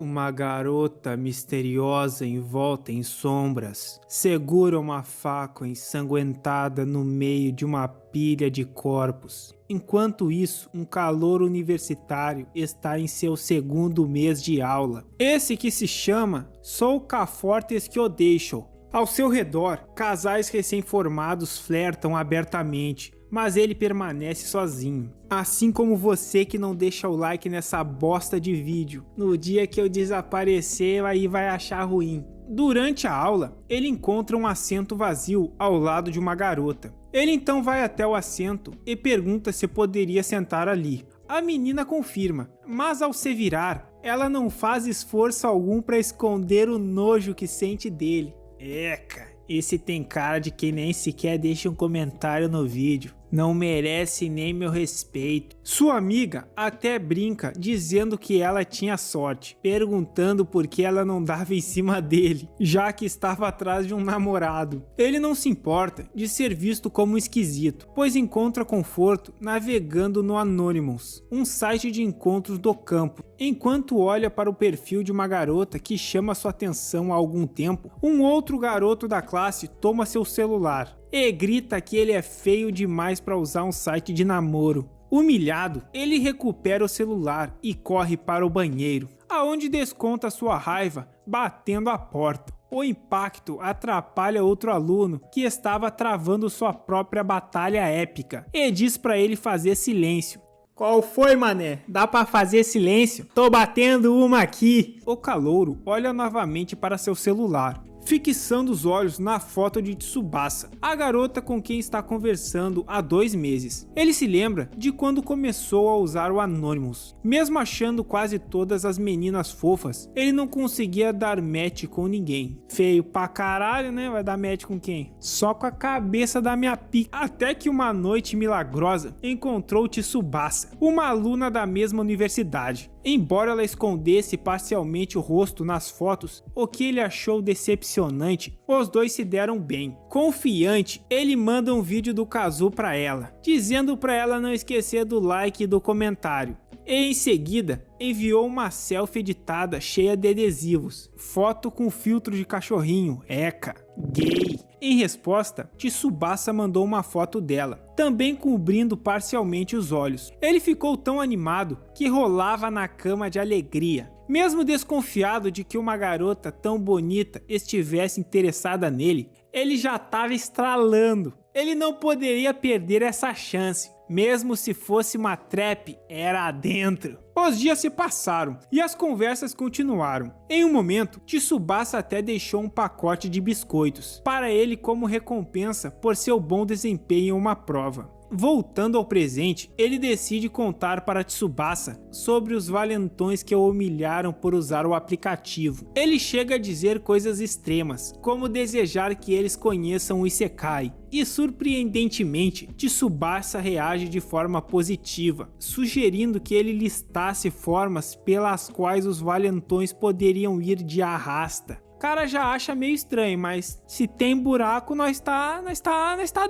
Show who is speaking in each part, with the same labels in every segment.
Speaker 1: Uma garota misteriosa envolta em sombras segura uma faca ensanguentada no meio de uma pilha de corpos. Enquanto isso, um calouro universitário está em seu segundo mês de aula. Esse que se chama Sou Cafortes que o deixo. Ao seu redor, casais recém-formados flertam abertamente, mas ele permanece sozinho. Assim como você que não deixa o like nessa bosta de vídeo. No dia que eu desaparecer, aí vai achar ruim. Durante a aula, ele encontra um assento vazio ao lado de uma garota. Ele então vai até o assento e pergunta se poderia sentar ali. A menina confirma, mas ao se virar, ela não faz esforço algum para esconder o nojo que sente dele. Eca, esse tem cara de quem nem sequer deixa um comentário no vídeo. Não merece nem meu respeito. Sua amiga até brinca dizendo que ela tinha sorte, perguntando por que ela não dava em cima dele, já que estava atrás de um namorado. Ele não se importa de ser visto como esquisito, pois encontra conforto navegando no Anonymous, um site de encontros do campo. Enquanto olha para o perfil de uma garota que chama sua atenção há algum tempo, um outro garoto da classe toma seu celular e grita que ele é feio demais para usar um site de namoro. Humilhado, ele recupera o celular e corre para o banheiro, aonde desconta sua raiva batendo a porta. O impacto atrapalha outro aluno que estava travando sua própria batalha épica e diz para ele fazer silêncio. Qual foi, mané? Dá pra fazer silêncio? Tô batendo uma aqui. O calouro olha novamente para seu celular, fixando os olhos na foto de Tsubasa, a garota com quem está conversando há 2 meses. Ele se lembra de quando começou a usar o Anonymous. Mesmo achando quase todas as meninas fofas, ele não conseguia dar match com ninguém. Feio pra caralho, né? Vai dar match com quem? Só com a cabeça da minha pica. Até que uma noite milagrosa encontrou Tsubasa, uma aluna da mesma universidade. Embora ela escondesse parcialmente o rosto nas fotos, o que ele achou decepcionante, os dois se deram bem. Confiante, ele manda um vídeo do Kazu pra ela, dizendo pra ela não esquecer do like e do comentário. E em seguida, enviou uma selfie editada cheia de adesivos, foto com filtro de cachorrinho, eca, gay. Em resposta, Tsubasa mandou uma foto dela, também cobrindo parcialmente os olhos. Ele ficou tão animado que rolava na cama de alegria. Mesmo desconfiado de que uma garota tão bonita estivesse interessada nele, ele já estava estralando. Ele não poderia perder essa chance. Mesmo se fosse uma trap, era adentro. Os dias se passaram e as conversas continuaram. Em um momento, Tsubasa até deixou um pacote de biscoitos para ele como recompensa por seu bom desempenho em uma prova. Voltando ao presente, ele decide contar para Tsubasa sobre os valentões que o humilharam por usar o aplicativo. Ele chega a dizer coisas extremas, como desejar que eles conheçam o Isekai. E surpreendentemente, Tsubasa reage de forma positiva, sugerindo que ele listasse formas pelas quais os valentões poderiam ir de arrasta. O cara já acha meio estranho, mas se tem buraco, nós tá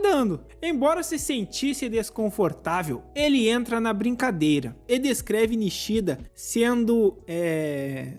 Speaker 1: dando. Embora se sentisse desconfortável, ele entra na brincadeira e descreve Nishida sendo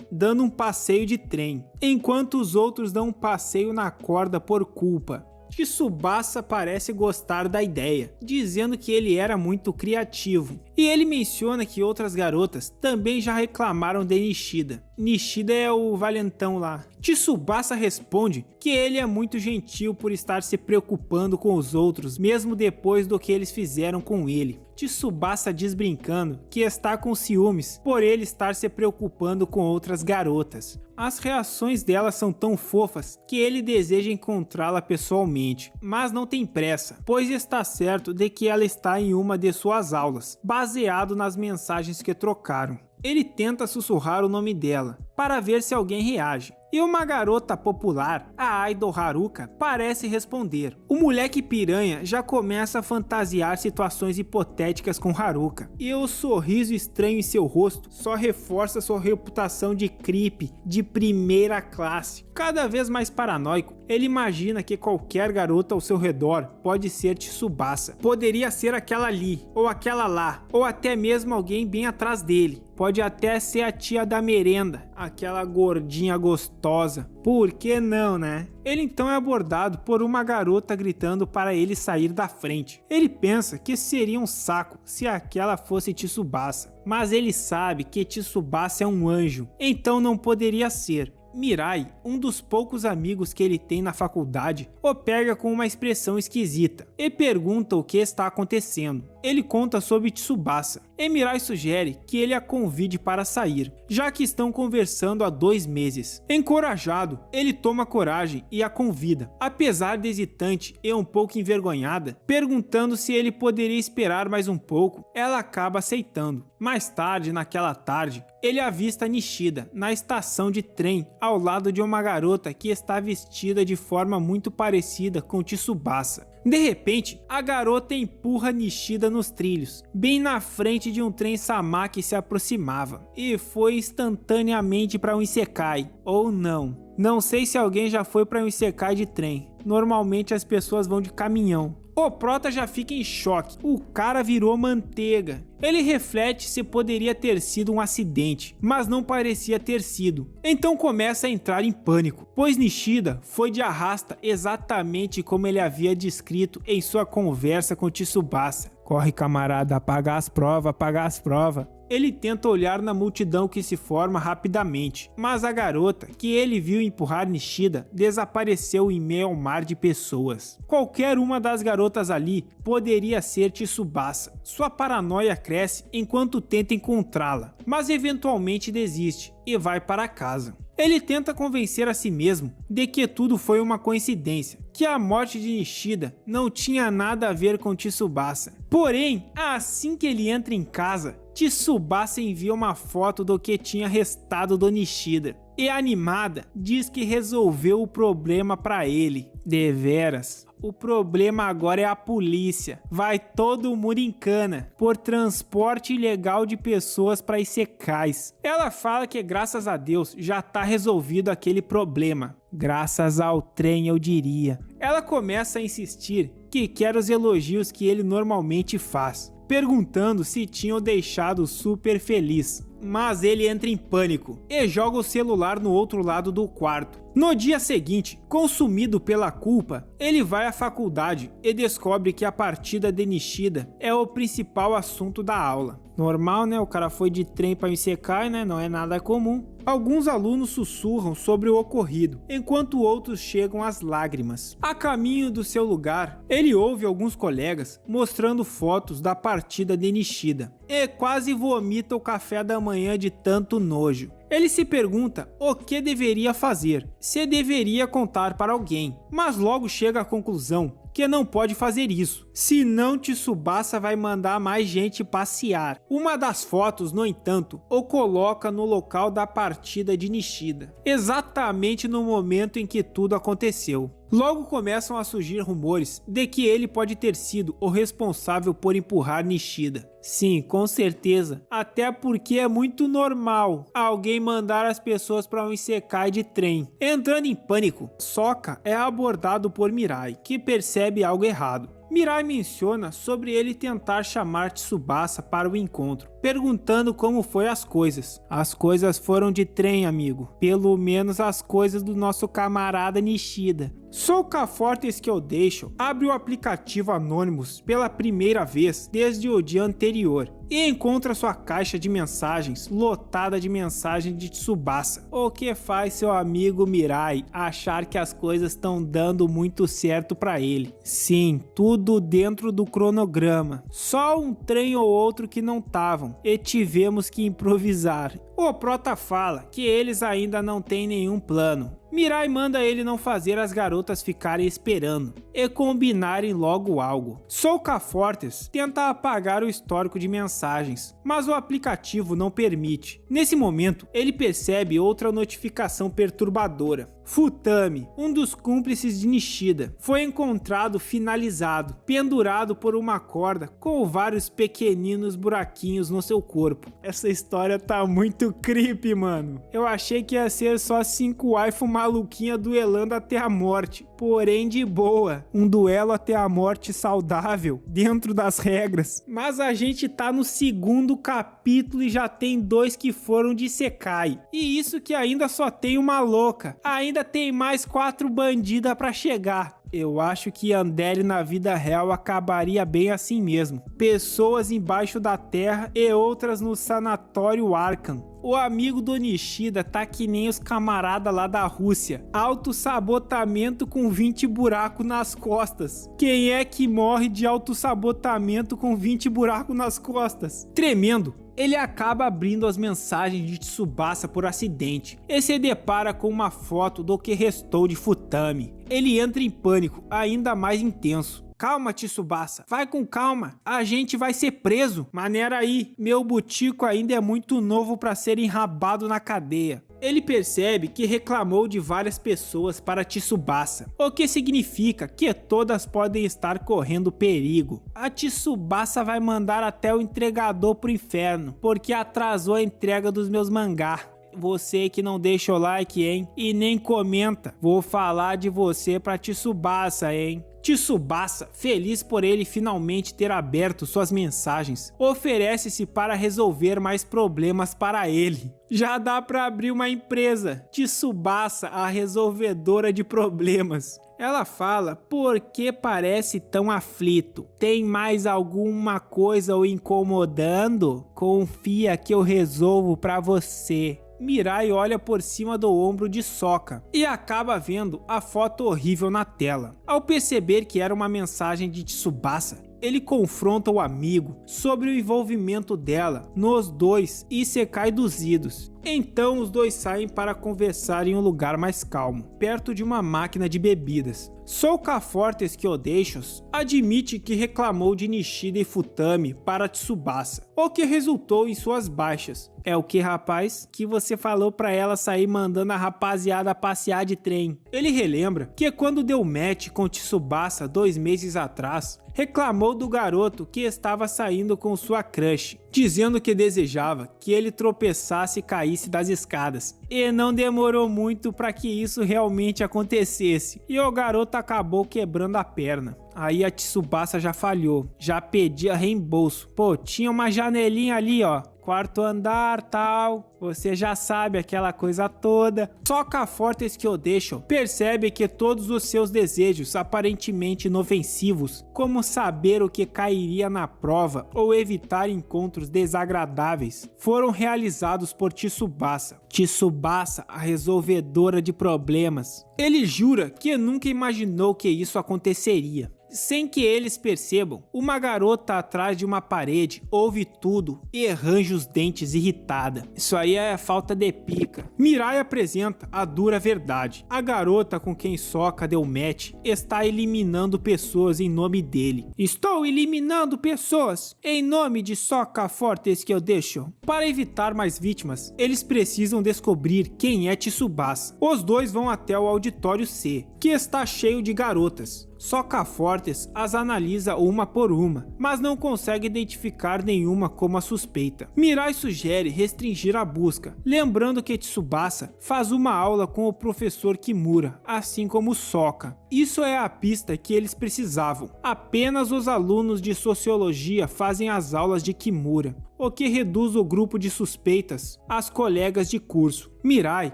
Speaker 1: dando um passeio de trem, enquanto os outros dão um passeio na corda por culpa. Tsubasa parece gostar da ideia, dizendo que ele era muito criativo, e ele menciona que outras garotas também já reclamaram de Nishida. Nishida é o valentão lá. Tsubasa responde que ele é muito gentil por estar se preocupando com os outros, mesmo depois do que eles fizeram com ele. Tsubasa diz brincando que está com ciúmes por ele estar se preocupando com outras garotas. As reações dela são tão fofas que ele deseja encontrá-la pessoalmente, mas não tem pressa, pois está certo de que ela está em uma de suas aulas, baseado nas mensagens que trocaram. Ele tenta sussurrar o nome dela, para ver se alguém reage. E uma garota popular, a idol Haruka, parece responder. O moleque piranha já começa a fantasiar situações hipotéticas com Haruka. E o sorriso estranho em seu rosto só reforça sua reputação de creep de primeira classe. Cada vez mais paranoico, ele imagina que qualquer garota ao seu redor pode ser Tsubasa. Poderia ser aquela ali, ou aquela lá, ou até mesmo alguém bem atrás dele. Pode até ser a tia da merenda. aquela gordinha gostosa. Por que não, né? Ele então é abordado por uma garota gritando para ele sair da frente. Ele pensa que seria um saco se aquela fosse Tsubasa, mas ele sabe que Tsubasa é um anjo, então não poderia ser. Mirai, um dos poucos amigos que ele tem na faculdade, o pega com uma expressão esquisita e pergunta o que está acontecendo. Ele conta sobre Tsubasa e Mirai sugere que ele a convide para sair, já que estão conversando há 2 meses. Encorajado, ele toma coragem e a convida, apesar de hesitante e um pouco envergonhada, perguntando se ele poderia esperar mais um pouco. Ela acaba aceitando. Mais tarde, naquela tarde, ele avista Nishida na estação de trem ao lado de uma garota que está vestida de forma muito parecida com Tsubasa. De repente, a garota empurra Nishida nos trilhos, bem na frente de um trem Sama que se aproximava, e foi instantaneamente para um isekai, ou não. Não sei se alguém já foi para um isekai de trem, normalmente as pessoas vão de caminhão. O prota já fica em choque, o cara virou manteiga. Ele reflete se poderia ter sido um acidente, mas não parecia ter sido. Então começa a entrar em pânico, pois Nishida foi de arrasta exatamente como ele havia descrito em sua conversa com Tsubasa. Corre, camarada, apaga as provas, apaga as provas. Ele tenta olhar na multidão que se forma rapidamente, mas a garota que ele viu empurrar Nishida desapareceu em meio ao mar de pessoas. Qualquer uma das garotas ali poderia ser Tsubasa. Sua paranoia cresce enquanto tenta encontrá-la, mas eventualmente desiste e vai para casa. Ele tenta convencer a si mesmo de que tudo foi uma coincidência, que a morte de Nishida não tinha nada a ver com Tsubasa. Porém, assim que ele entra em casa, Tsubasa envia uma foto do que tinha restado do Nishida. E animada, diz que resolveu o problema para ele. Deveras, o problema agora é a polícia. Vai todo mundo em cana por transporte ilegal de pessoas para isekais. Ela fala que graças a Deus já tá resolvido aquele problema. Graças ao trem, eu diria. Ela começa a insistir que quer os elogios que ele normalmente faz, perguntando se tinham deixado super feliz. Mas ele entra em pânico e joga o celular no outro lado do quarto. No dia seguinte, consumido pela culpa, ele vai à faculdade e descobre que a partida de Nishida é o principal assunto da aula. Normal, né? O cara foi de trem para Isekai, né? Não é nada comum. Alguns alunos sussurram sobre o ocorrido, enquanto outros chegam às lágrimas. A caminho do seu lugar, ele ouve alguns colegas mostrando fotos da partida de Nishida e quase vomita o café da manhã de tanto nojo. Ele se pergunta o que deveria fazer, se deveria contar para alguém, mas logo chega à conclusão que não pode fazer isso, senão Tsubasa vai mandar mais gente passear. Uma das fotos, no entanto, o coloca no local da partida de Nishida, exatamente no momento em que tudo aconteceu. Logo começam a surgir rumores de que ele pode ter sido o responsável por empurrar Nishida. Sim, com certeza, até porque é muito normal alguém mandar as pessoas para um isekai de trem. Entrando em pânico, Sokka é abordado por Mirai, que percebe algo errado. Mirai menciona sobre ele tentar chamar Tsubasa para o encontro, perguntando como foi as coisas. As coisas foram de trem, amigo. Pelo menos as coisas do nosso camarada Nishida. Soka Fortes que eu deixo abre o aplicativo Anonymous pela primeira vez desde o dia anterior e encontra sua caixa de mensagens lotada de mensagens de Tsubasa, o que faz seu amigo Mirai achar que as coisas estão dando muito certo para ele. Sim, tudo dentro do cronograma, só um trem ou outro que não estavam e tivemos que improvisar. O prota fala que eles ainda não têm nenhum plano. Mirai manda ele não fazer as garotas ficarem esperando e combinarem logo algo. Soka Fortes tenta apagar o histórico de mensagens, mas o aplicativo não permite. Nesse momento, ele percebe outra notificação perturbadora. Futami, um dos cúmplices de Nishida, foi encontrado finalizado, pendurado por uma corda com vários pequeninos buraquinhos no seu corpo. Essa história tá muito creepy, mano. Eu achei que ia ser só 5 waifu maluquinha duelando até a morte, porém de boa. Um duelo até a morte saudável, dentro das regras. Mas a gente tá no 2º capítulo e já tem 2 que foram de Isekai. E isso que ainda só tem uma louca. Ainda tem mais 4 bandidas pra chegar. Eu acho que Yandere na vida real acabaria bem assim mesmo. Pessoas embaixo da terra e outras no sanatório Arkham. O amigo do Nishida tá que nem os camarada lá da Rússia. Autossabotamento com 20 buracos nas costas. Quem é que morre de autossabotamento com 20 buracos nas costas? Tremendo. Ele acaba abrindo as mensagens de Tsubasa por acidente e se depara com uma foto do que restou de Futami. Ele entra em pânico, ainda mais intenso. Calma, Tsubasa, vai com calma, a gente vai ser preso. Maneira aí, meu butico ainda é muito novo para ser enrabado na cadeia. Ele percebe que reclamou de várias pessoas para Tsubasa, o que significa que todas podem estar correndo perigo. A Tsubasa vai mandar até o entregador pro inferno, porque atrasou a entrega dos meus mangá. Você que não deixa o like, hein? E nem comenta. Vou falar de você pra Tsubasa, hein? Tsubasa, feliz por ele finalmente ter aberto suas mensagens, oferece-se para resolver mais problemas para ele. Já dá para abrir uma empresa, Tsubasa, a resolvedora de problemas. Ela fala, por que parece tão aflito? Tem mais alguma coisa o incomodando? Confia que eu resolvo para você. Mirai olha por cima do ombro de Sokka e acaba vendo a foto horrível na tela. Ao perceber que era uma mensagem de Tsubasa, ele confronta o amigo sobre o envolvimento dela nos 2 Isekai dos idos. Então os dois saem para conversar em um lugar mais calmo, perto de uma máquina de bebidas. Sokka Fortes Kyodeshos admite que reclamou de Nishida e Futami para Tsubasa, o que resultou em suas baixas. É o que, rapaz? Que você falou pra ela sair mandando a rapaziada passear de trem. Ele relembra que quando deu match com Tsubasa 2 meses atrás, reclamou do garoto que estava saindo com sua crush, dizendo que desejava que ele tropeçasse e caísse das escadas. E não demorou muito para que isso realmente acontecesse, e o garoto acabou quebrando a perna. Aí a Tsubasa já falhou, já pedia reembolso. Pô, tinha uma janelinha ali, ó, 4º andar, tal, você já sabe, aquela coisa toda. Sokka Fortes Kyodeshos percebe que todos os seus desejos aparentemente inofensivos, como saber o que cairia na prova ou evitar encontros desagradáveis, foram realizados por Tsubasa. Tsubasa, a resolvedora de problemas. Ele jura que nunca imaginou que isso aconteceria. Sem que eles percebam, uma garota atrás de uma parede ouve tudo e arranja os dentes irritada. Isso aí é falta de pica. Mirai apresenta a dura verdade. A garota com quem Sokka deu match está eliminando pessoas em nome dele. Estou eliminando pessoas em nome de Sokka Fortes Kyodeshos. Para evitar mais vítimas, eles precisam descobrir quem é Tsubasa. Os dois vão até o auditório C, que está cheio de garotas. Sokka Fortes as analisa uma por uma, mas não consegue identificar nenhuma como a suspeita. Mirai sugere restringir a busca, lembrando que Tsubasa faz uma aula com o professor Kimura, assim como Sokka. Isso é a pista que eles precisavam. Apenas os alunos de sociologia fazem as aulas de Kimura, o que reduz o grupo de suspeitas às colegas de curso. Mirai,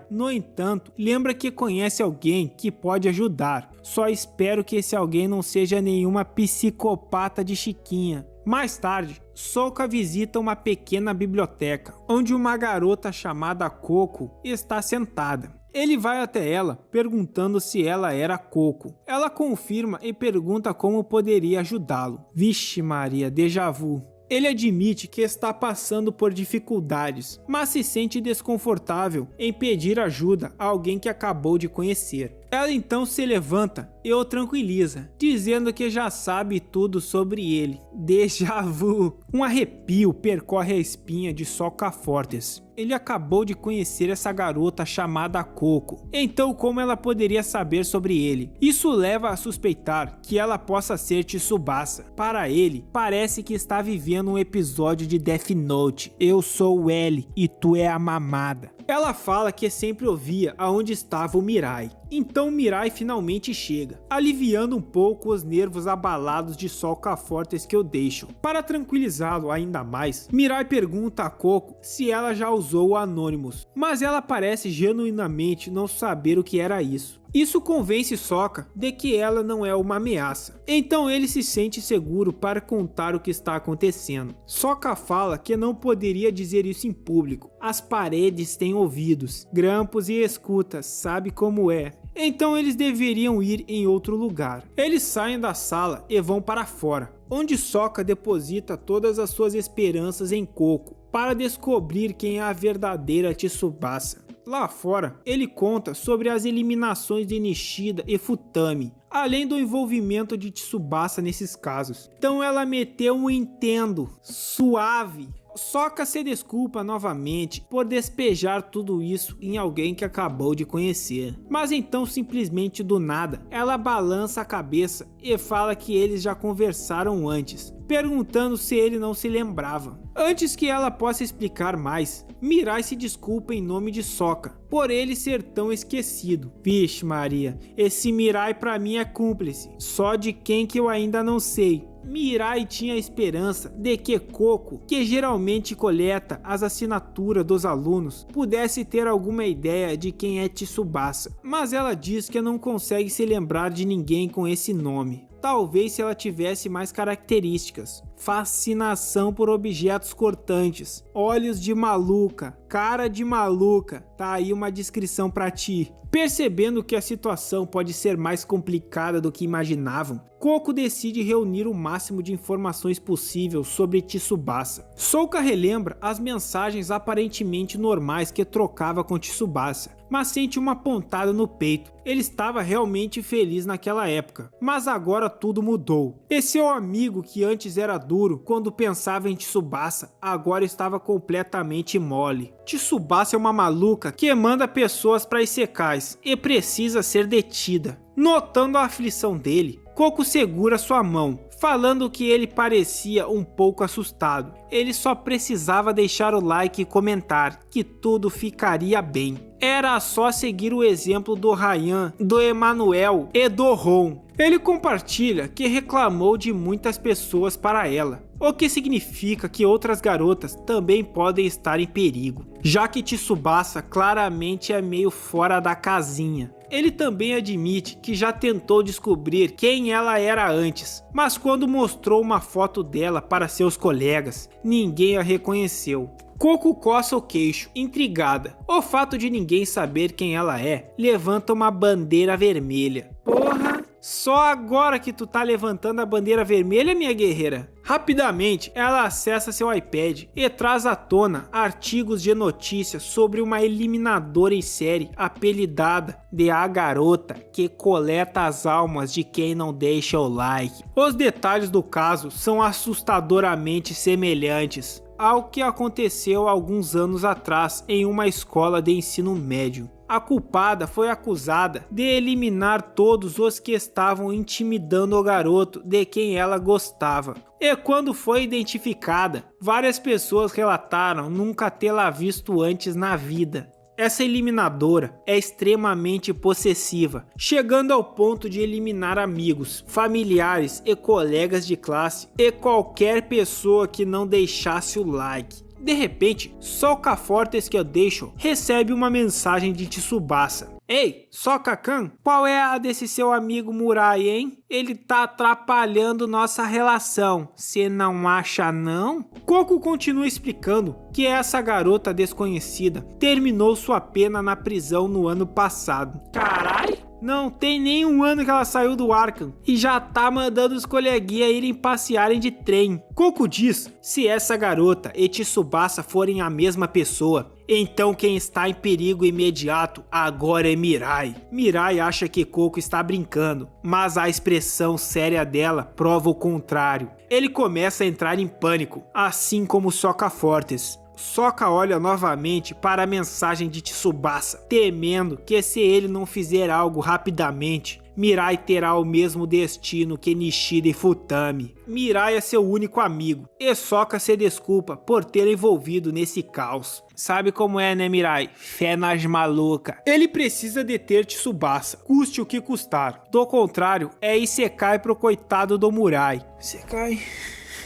Speaker 1: no entanto, lembra que conhece alguém que pode ajudar. Só espero que esse alguém não seja nenhuma psicopata de Chiquinha. Mais tarde, Sokka visita uma pequena biblioteca, onde uma garota chamada Coco está sentada. Ele vai até ela, perguntando se ela era Coco. Ela confirma e pergunta como poderia ajudá-lo. Vixe Maria, déjà vu. Ele admite que está passando por dificuldades, mas se sente desconfortável em pedir ajuda a alguém que acabou de conhecer. Ela então se levanta e o tranquiliza, dizendo que já sabe tudo sobre ele. Déjà vu. Um arrepio percorre a espinha de Sokka Fortes. Ele acabou de conhecer essa garota chamada Coco, então como ela poderia saber sobre ele? Isso leva a suspeitar que ela possa ser Tsubasa. Para ele, parece que está vivendo um episódio de Death Note. Eu sou o L e tu é a mamada. Ela fala que sempre ouvia aonde estava o Mirai. Então o Mirai finalmente chega, aliviando um pouco os nervos abalados de Sokka Fortes que o deixam. Para tranquilizá-lo ainda mais, Mirai pergunta a Coco se ela já usou o Anonymous, mas ela parece genuinamente não saber o que era isso. Isso convence Sokka de que ela não é uma ameaça, então ele se sente seguro para contar o que está acontecendo. Sokka fala que não poderia dizer isso em público, as paredes têm ouvidos, grampos e escutas, sabe como é. Então eles deveriam ir em outro lugar. Eles saem da sala e vão para fora, onde Sokka deposita todas as suas esperanças em Coco, para descobrir quem é a verdadeira Tsubasa. Lá fora, ele conta sobre as eliminações de Nishida e Futami, além do envolvimento de Tsubasa nesses casos. Então ela meteu um entendo, suave. Sokka se desculpa novamente por despejar tudo isso em alguém que acabou de conhecer. Mas então simplesmente do nada, ela balança a cabeça e fala que eles já conversaram antes, perguntando se ele não se lembrava. Antes que ela possa explicar mais, Mirai se desculpa em nome de Sokka por ele ser tão esquecido. Vixe Maria, esse Mirai pra mim é cúmplice, só de quem que eu ainda não sei. Mirai tinha a esperança de que Coco, que geralmente coleta as assinaturas dos alunos, pudesse ter alguma ideia de quem é Tsubasa, mas ela diz que não consegue se lembrar de ninguém com esse nome. Talvez se ela tivesse mais características: fascinação por objetos cortantes, olhos de maluca, cara de maluca, tá aí uma descrição pra ti. Percebendo que a situação pode ser mais complicada do que imaginavam, Coco decide reunir o máximo de informações possível sobre Tsubasa. Sokka relembra as mensagens aparentemente normais que trocava com Tsubasa, mas sente uma pontada no peito. Ele estava realmente feliz naquela época, mas agora tudo mudou. Esse é o amigo que antes era duro quando pensava em Tsubasa, agora estava completamente mole. Tsubasa é uma maluca que manda pessoas para Isekais e precisa ser detida. Notando a aflição dele, Coco segura sua mão, falando que ele parecia um pouco assustado. Ele só precisava deixar o like e comentar que tudo ficaria bem. Era só seguir o exemplo do Ryan, do Emanuel e do Ron. Ele compartilha que reclamou de muitas pessoas para ela, o que significa que outras garotas também podem estar em perigo, já que Tsubasa claramente é meio fora da casinha. Ele também admite que já tentou descobrir quem ela era antes, mas quando mostrou uma foto dela para seus colegas, ninguém a reconheceu. Coco coça o queixo, intrigada. O fato de ninguém saber quem ela é levanta uma bandeira vermelha. Porra, só agora que tu tá levantando a bandeira vermelha, minha guerreira? Rapidamente, ela acessa seu iPad e traz à tona artigos de notícias sobre uma eliminadora em série apelidada de A Garota que coleta as almas de quem não deixa o like. Os detalhes do caso são assustadoramente semelhantes ao que aconteceu alguns anos atrás em uma escola de ensino médio. A culpada foi acusada de eliminar todos os que estavam intimidando o garoto de quem ela gostava. E quando foi identificada, várias pessoas relataram nunca tê-la visto antes na vida. Essa eliminadora é extremamente possessiva, chegando ao ponto de eliminar amigos, familiares e colegas de classe e qualquer pessoa que não deixasse o like. De repente, Sokka Fortes que eu deixo recebe uma mensagem de Tsubasa. Ei, Sokka-kun, qual é a desse seu amigo Mirai, hein? Ele tá atrapalhando nossa relação, cê não acha não? Coco continua explicando que essa garota desconhecida terminou sua pena na prisão no ano passado. Carai! Não tem nem um ano que ela saiu do Arkham e já tá mandando os coleguinhas irem passearem de trem. Coco diz, se essa garota e Tsubasa forem a mesma pessoa, então quem está em perigo imediato agora é Mirai. Mirai acha que Coco está brincando, mas a expressão séria dela prova o contrário. Ele começa a entrar em pânico, assim como Sokka Fortes. Sokka olha novamente para a mensagem de Tsubasa, temendo que se ele não fizer algo rapidamente, Mirai terá o mesmo destino que Nishida e Futami. Mirai é seu único amigo, e Sokka se desculpa por ter envolvido nesse caos. Sabe como é, né, Mirai? Fé nas maluca. Ele precisa deter Tsubasa, custe o que custar. Do contrário, é Isekai pro coitado do Murai. Isekai...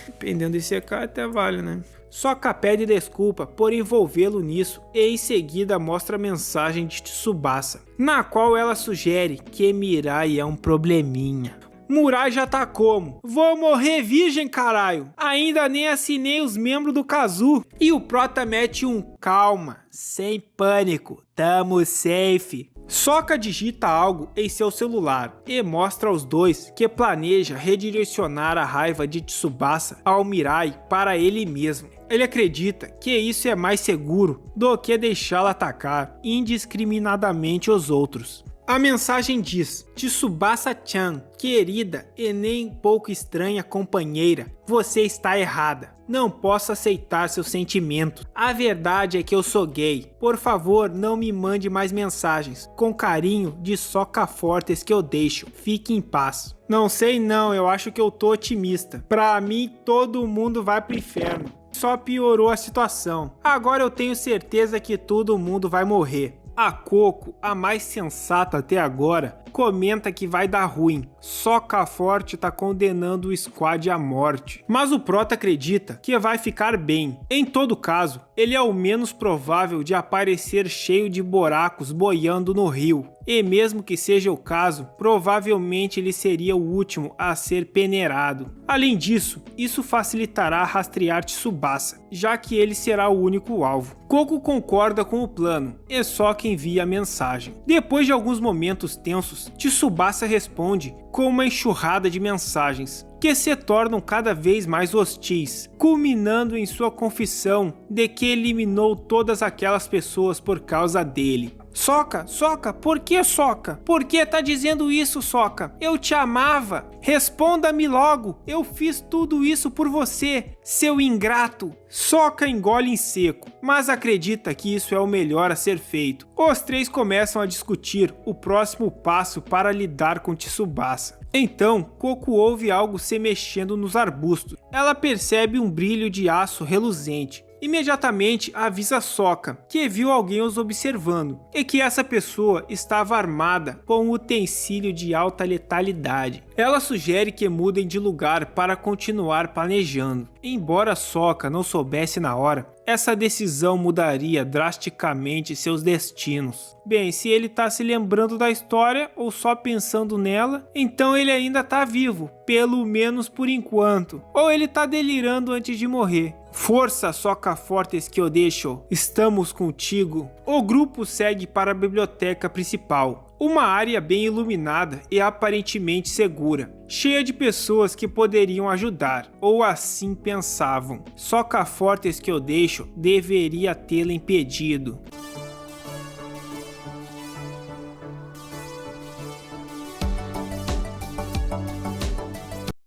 Speaker 1: Dependendo de Isekai até vale, né? Sokka pede desculpa por envolvê-lo nisso e em seguida mostra a mensagem de Tsubasa, na qual ela sugere que Mirai é um probleminha. Murai já tá como? Vou morrer virgem, caralho! Ainda nem assinei os membros do Kazu. E o Prota mete um calma, sem pânico, tamo safe. Sokka digita algo em seu celular e mostra aos dois que planeja redirecionar a raiva de Tsubasa ao Mirai para ele mesmo. Ele acredita que isso é mais seguro do que deixá-lo atacar indiscriminadamente os outros. A mensagem diz: Tsubasa-chan, querida e nem pouco estranha companheira, você está errada. Não posso aceitar seus sentimentos. A verdade é que eu sou gay. Por favor, não me mande mais mensagens. Com carinho, de Sokka Fortes que eu deixo. Fique em paz. Não sei não, eu acho que eu tô otimista. Pra mim, todo mundo vai pro inferno. Só piorou a situação. Agora eu tenho certeza que todo mundo vai morrer. A Coco, a mais sensata até agora, comenta que vai dar ruim. Sokka Forte tá condenando o squad à morte. Mas o Prota acredita que vai ficar bem. Em todo caso, ele é o menos provável de aparecer cheio de buracos boiando no rio. E mesmo que seja o caso, provavelmente ele seria o último a ser peneirado. Além disso, isso facilitará rastrear Tsubasa, já que ele será o único alvo. Coco concorda com o plano e Sokka envia a mensagem. Depois de alguns momentos tensos, Tsubasa responde com uma enxurrada de mensagens que se tornam cada vez mais hostis, culminando em sua confissão de que eliminou todas aquelas pessoas por causa dele. Sokka, por que Sokka? Por que tá dizendo isso, Sokka? Eu te amava. Responda-me logo. Eu fiz tudo isso por você, seu ingrato. Sokka engole em seco, mas acredita que isso é o melhor a ser feito. Os três começam a discutir o próximo passo para lidar com Tsubasa. Então, Coco ouve algo se mexendo nos arbustos. Ela percebe um brilho de aço reluzente. Imediatamente avisa Sokka que viu alguém os observando e que essa pessoa estava armada com um utensílio de alta letalidade. Ela sugere que mudem de lugar para continuar planejando. Embora Sokka não soubesse na hora, essa decisão mudaria drasticamente seus destinos. Bem, se ele está se lembrando da história ou só pensando nela, então ele ainda está vivo, pelo menos por enquanto. Ou ele está delirando antes de morrer. Força, Sokka Fortes que eu deixo, estamos contigo. O grupo segue para a biblioteca principal, uma área bem iluminada e aparentemente segura, cheia de pessoas que poderiam ajudar, ou assim pensavam. Sokka Fortes que eu deixo deveria tê-la impedido.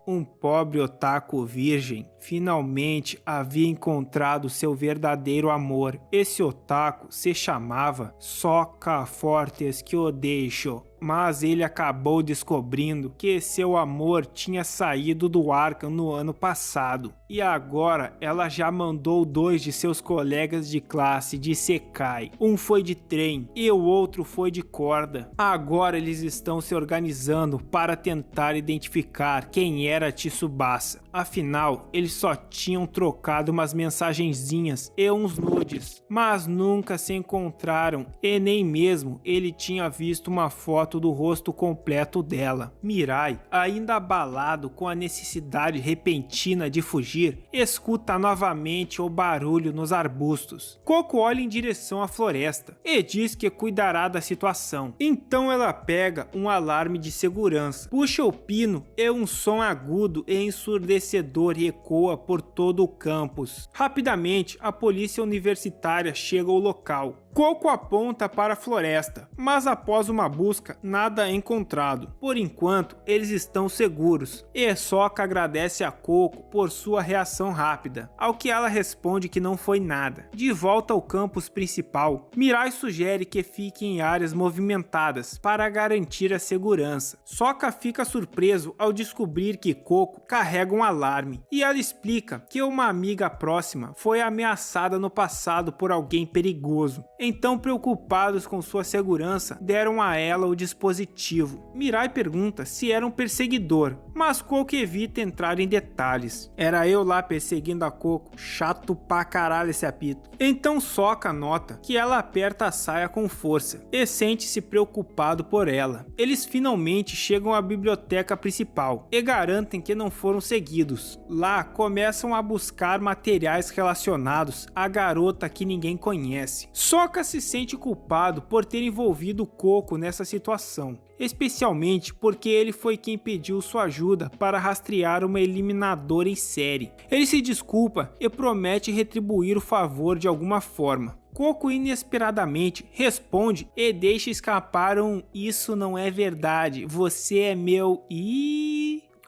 Speaker 1: Um pobre otaku virgem finalmente havia encontrado seu verdadeiro amor. Esse otaku se chamava Sokka Fortes que eu deixo. Mas ele acabou descobrindo que seu amor tinha saído do Arkham no ano passado. E agora ela já mandou 2 de seus colegas de classe de Isekai. Um foi de trem e o outro foi de corda. Agora eles estão se organizando para tentar identificar quem era Tsubasa. Afinal, eles só tinham trocado umas mensagenzinhas e uns nudes, mas nunca se encontraram e nem mesmo ele tinha visto uma foto do rosto completo dela. Mirai, ainda abalado com a necessidade repentina de fugir, escuta novamente o barulho nos arbustos. Coco olha em direção à floresta e diz que cuidará da situação. Então ela pega um alarme de segurança, puxa o pino e um som agudo e ensurdecedor ecoa por todo o campus. Rapidamente, a polícia universitária chega ao local. Coco aponta para a floresta, mas após uma busca, nada é encontrado. Por enquanto, eles estão seguros, e Sokka agradece a Coco por sua reação rápida, ao que ela responde que não foi nada. De volta ao campus principal, Mirai sugere que fique em áreas movimentadas para garantir a segurança. Sokka fica surpreso ao descobrir que Coco carrega um alarme, e ela explica que uma amiga próxima foi ameaçada no passado por alguém perigoso. Então, preocupados com sua segurança, deram a ela o dispositivo. Mirai pergunta se era um perseguidor, mas Coco evita entrar em detalhes. Era eu lá perseguindo a Coco, chato pra caralho esse apito. Então Sokka nota que ela aperta a saia com força e sente-se preocupado por ela. Eles finalmente chegam à biblioteca principal e garantem que não foram seguidos. Lá começam a buscar materiais relacionados à garota que ninguém conhece. Sokka se sente culpado por ter envolvido Coco nessa situação, especialmente porque ele foi quem pediu sua ajuda para rastrear uma eliminadora em série. Ele se desculpa e promete retribuir o favor de alguma forma. Coco inesperadamente responde e deixa escapar um "isso não é verdade, você é meu"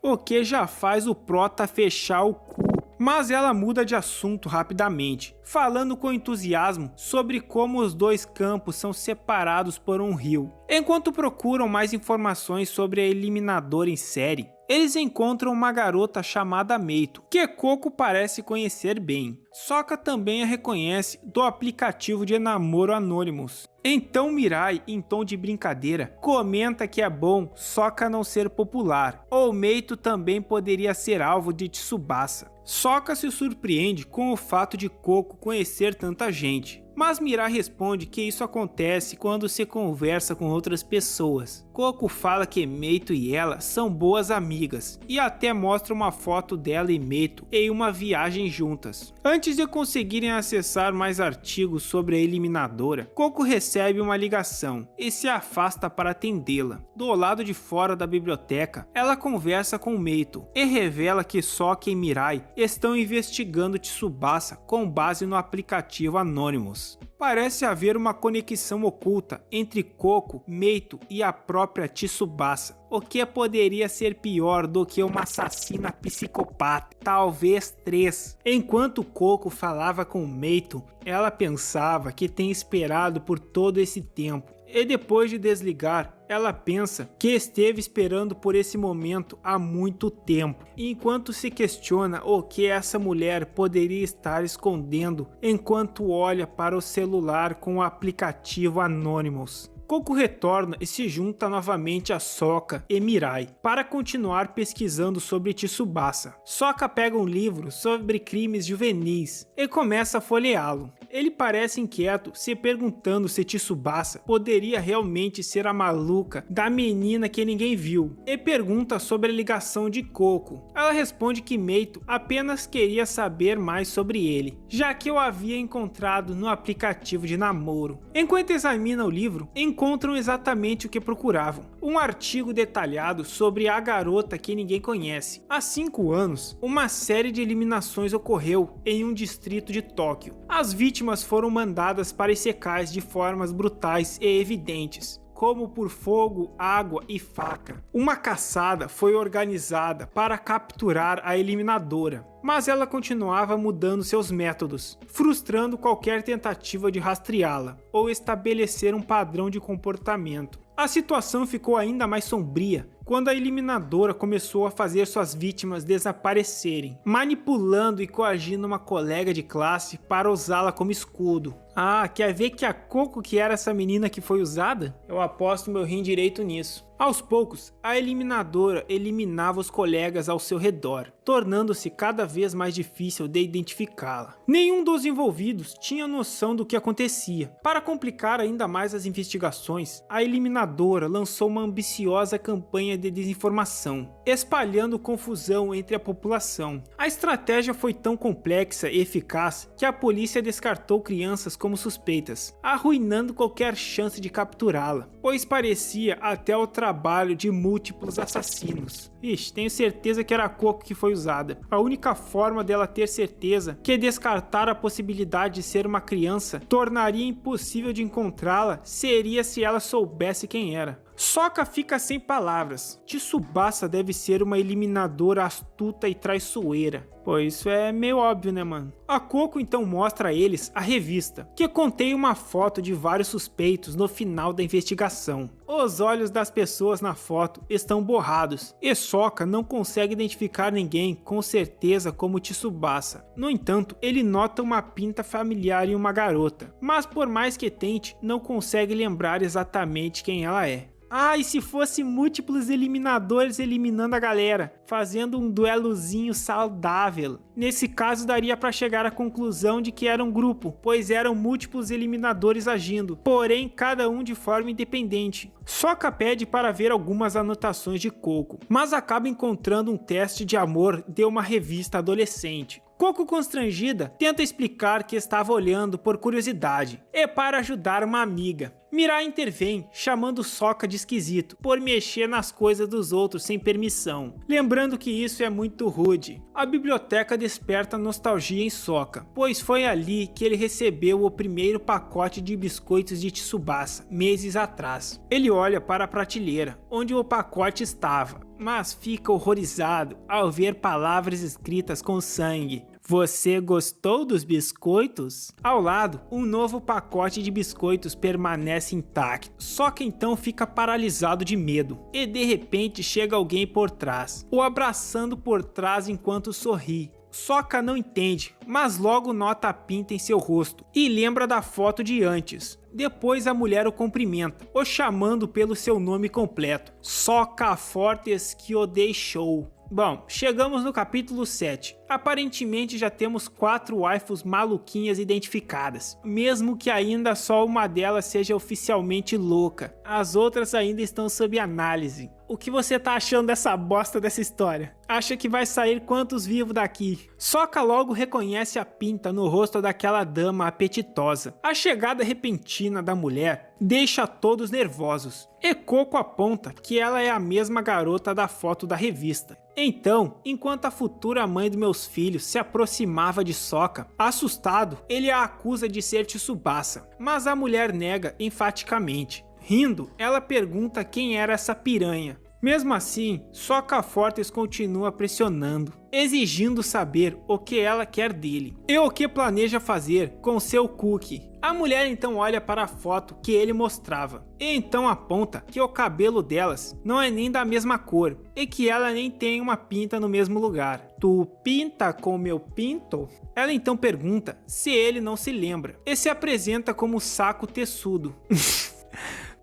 Speaker 1: o que já faz o prota fechar o cu. Mas ela muda de assunto rapidamente, falando com entusiasmo sobre como os dois campos são separados por um rio. Enquanto procuram mais informações sobre a eliminadora em série, eles encontram uma garota chamada Meito, que Coco parece conhecer bem. Sokka também a reconhece do aplicativo de namoro Anonymous. Então Mirai, em tom de brincadeira, comenta que é bom Sokka não ser popular, ou Meito também poderia ser alvo de Tsubasa. Sokka se surpreende com o fato de Coco conhecer tanta gente, mas Mirai responde que isso acontece quando se conversa com outras pessoas. Coco fala que Meito e ela são boas amigas, e até mostra uma foto dela e Meito em uma viagem juntas. Antes de conseguirem acessar mais artigos sobre a eliminadora, Coco recebe uma ligação e se afasta para atendê-la. Do lado de fora da biblioteca, ela conversa com Meito e revela que Sokka e Mirai estão investigando Tsubasa com base no aplicativo Anonymous. Parece haver uma conexão oculta entre Coco, Meito e a própria Tsubasa, o que poderia ser pior do que uma assassina psicopata, talvez 3. Enquanto Coco falava com Meito, ela pensava que tem esperado por todo esse tempo. E depois de desligar, ela pensa que esteve esperando por esse momento há muito tempo, enquanto se questiona o que essa mulher poderia estar escondendo enquanto olha para o celular com o aplicativo Anonymous. Coco retorna e se junta novamente a Sokka e Mirai para continuar pesquisando sobre Tsubasa. Sokka pega um livro sobre crimes juvenis e começa a folheá-lo. Ele parece inquieto, se perguntando se Tsubasa poderia realmente ser a maluca da menina que ninguém viu, e pergunta sobre a ligação de Coco. Ela responde que Meito apenas queria saber mais sobre ele, já que o havia encontrado no aplicativo de namoro. Enquanto examina o livro, encontram exatamente o que procuravam: um artigo detalhado sobre a garota que ninguém conhece. Há 5 anos, uma série de eliminações ocorreu em um distrito de Tóquio. As vítimas foram mandadas para secais de formas brutais e evidentes, como por fogo, água e faca. Uma caçada foi organizada para capturar a eliminadora, mas ela continuava mudando seus métodos, frustrando qualquer tentativa de rastreá-la ou estabelecer um padrão de comportamento. A situação ficou ainda mais sombria quando a eliminadora começou a fazer suas vítimas desaparecerem, manipulando e coagindo uma colega de classe para usá-la como escudo. Ah, quer ver que a Coco que era essa menina que foi usada? Eu aposto meu rim direito nisso. Aos poucos, a eliminadora eliminava os colegas ao seu redor, tornando-se cada vez mais difícil de identificá-la. Nenhum dos envolvidos tinha noção do que acontecia. Para complicar ainda mais as investigações, a eliminadora lançou uma ambiciosa campanha de desinformação, espalhando confusão entre a população. A estratégia foi tão complexa e eficaz que a polícia descartou crianças como suspeitas, arruinando qualquer chance de capturá-la, pois parecia até outra trabalho de múltiplos assassinos. Ixi, tenho certeza que era a Coco que foi usada. A única forma dela ter certeza que descartar a possibilidade de ser uma criança tornaria impossível de encontrá-la seria se ela soubesse quem era. Sokka fica sem palavras. Tsubasa deve ser uma eliminadora astuta e traiçoeira. Pô, isso é meio óbvio, né, mano? A Coco então mostra a eles a revista, que contém uma foto de vários suspeitos no final da investigação. Os olhos das pessoas na foto estão borrados, e Sokka não consegue identificar ninguém com certeza como Tsubasa. No entanto, ele nota uma pinta familiar em uma garota, mas por mais que tente, não consegue lembrar exatamente quem ela é. Ah, e se fosse múltiplos eliminadores eliminando a galera, fazendo um duelozinho saudável? Nesse caso daria pra chegar à conclusão de que era um grupo, pois eram múltiplos eliminadores agindo, porém cada um de forma independente. Sokka pede para ver algumas anotações de Coco, mas acaba encontrando um teste de amor de uma revista adolescente. Coco, constrangida, tenta explicar que estava olhando por curiosidade e para ajudar uma amiga. Mirai intervém, chamando Sokka de esquisito por mexer nas coisas dos outros sem permissão, lembrando que isso é muito rude. A biblioteca desperta nostalgia em Sokka, pois foi ali que ele recebeu o primeiro pacote de biscoitos de Tsubasa, meses atrás. Ele olha para a prateleira, onde o pacote estava, mas fica horrorizado ao ver palavras escritas com sangue. Você gostou dos biscoitos? Ao lado, um novo pacote de biscoitos permanece intacto. Sokka então fica paralisado de medo. E de repente chega alguém por trás, o abraçando por trás enquanto sorri. Sokka não entende, mas logo nota a pinta em seu rosto e lembra da foto de antes. Depois a mulher o cumprimenta, o chamando pelo seu nome completo: Sokka Fortes que o deixou. Bom, chegamos no capítulo 7. Aparentemente já temos 4 waifus maluquinhas identificadas, mesmo que ainda só uma delas seja oficialmente louca. As outras ainda estão sob análise. O que você tá achando dessa bosta dessa história? Acha que vai sair quantos vivos daqui? Sokka logo reconhece a pinta no rosto daquela dama apetitosa. A chegada repentina da mulher deixa todos nervosos. E Coco aponta que ela é a mesma garota da foto da revista. Então, enquanto a futura mãe dos meus filhos se aproximava de Sokka, assustado, ele a acusa de ser Tsubasa, mas a mulher nega enfaticamente. Rindo, ela pergunta quem era essa piranha. Mesmo assim, Sokka Fortes continua pressionando, exigindo saber o que ela quer dele e o que planeja fazer com seu cookie. A mulher então olha para a foto que ele mostrava e então aponta que o cabelo delas não é nem da mesma cor e que ela nem tem uma pinta no mesmo lugar. Tu pinta com meu pinto? Ela então pergunta se ele não se lembra e se apresenta como Saco Teçudo.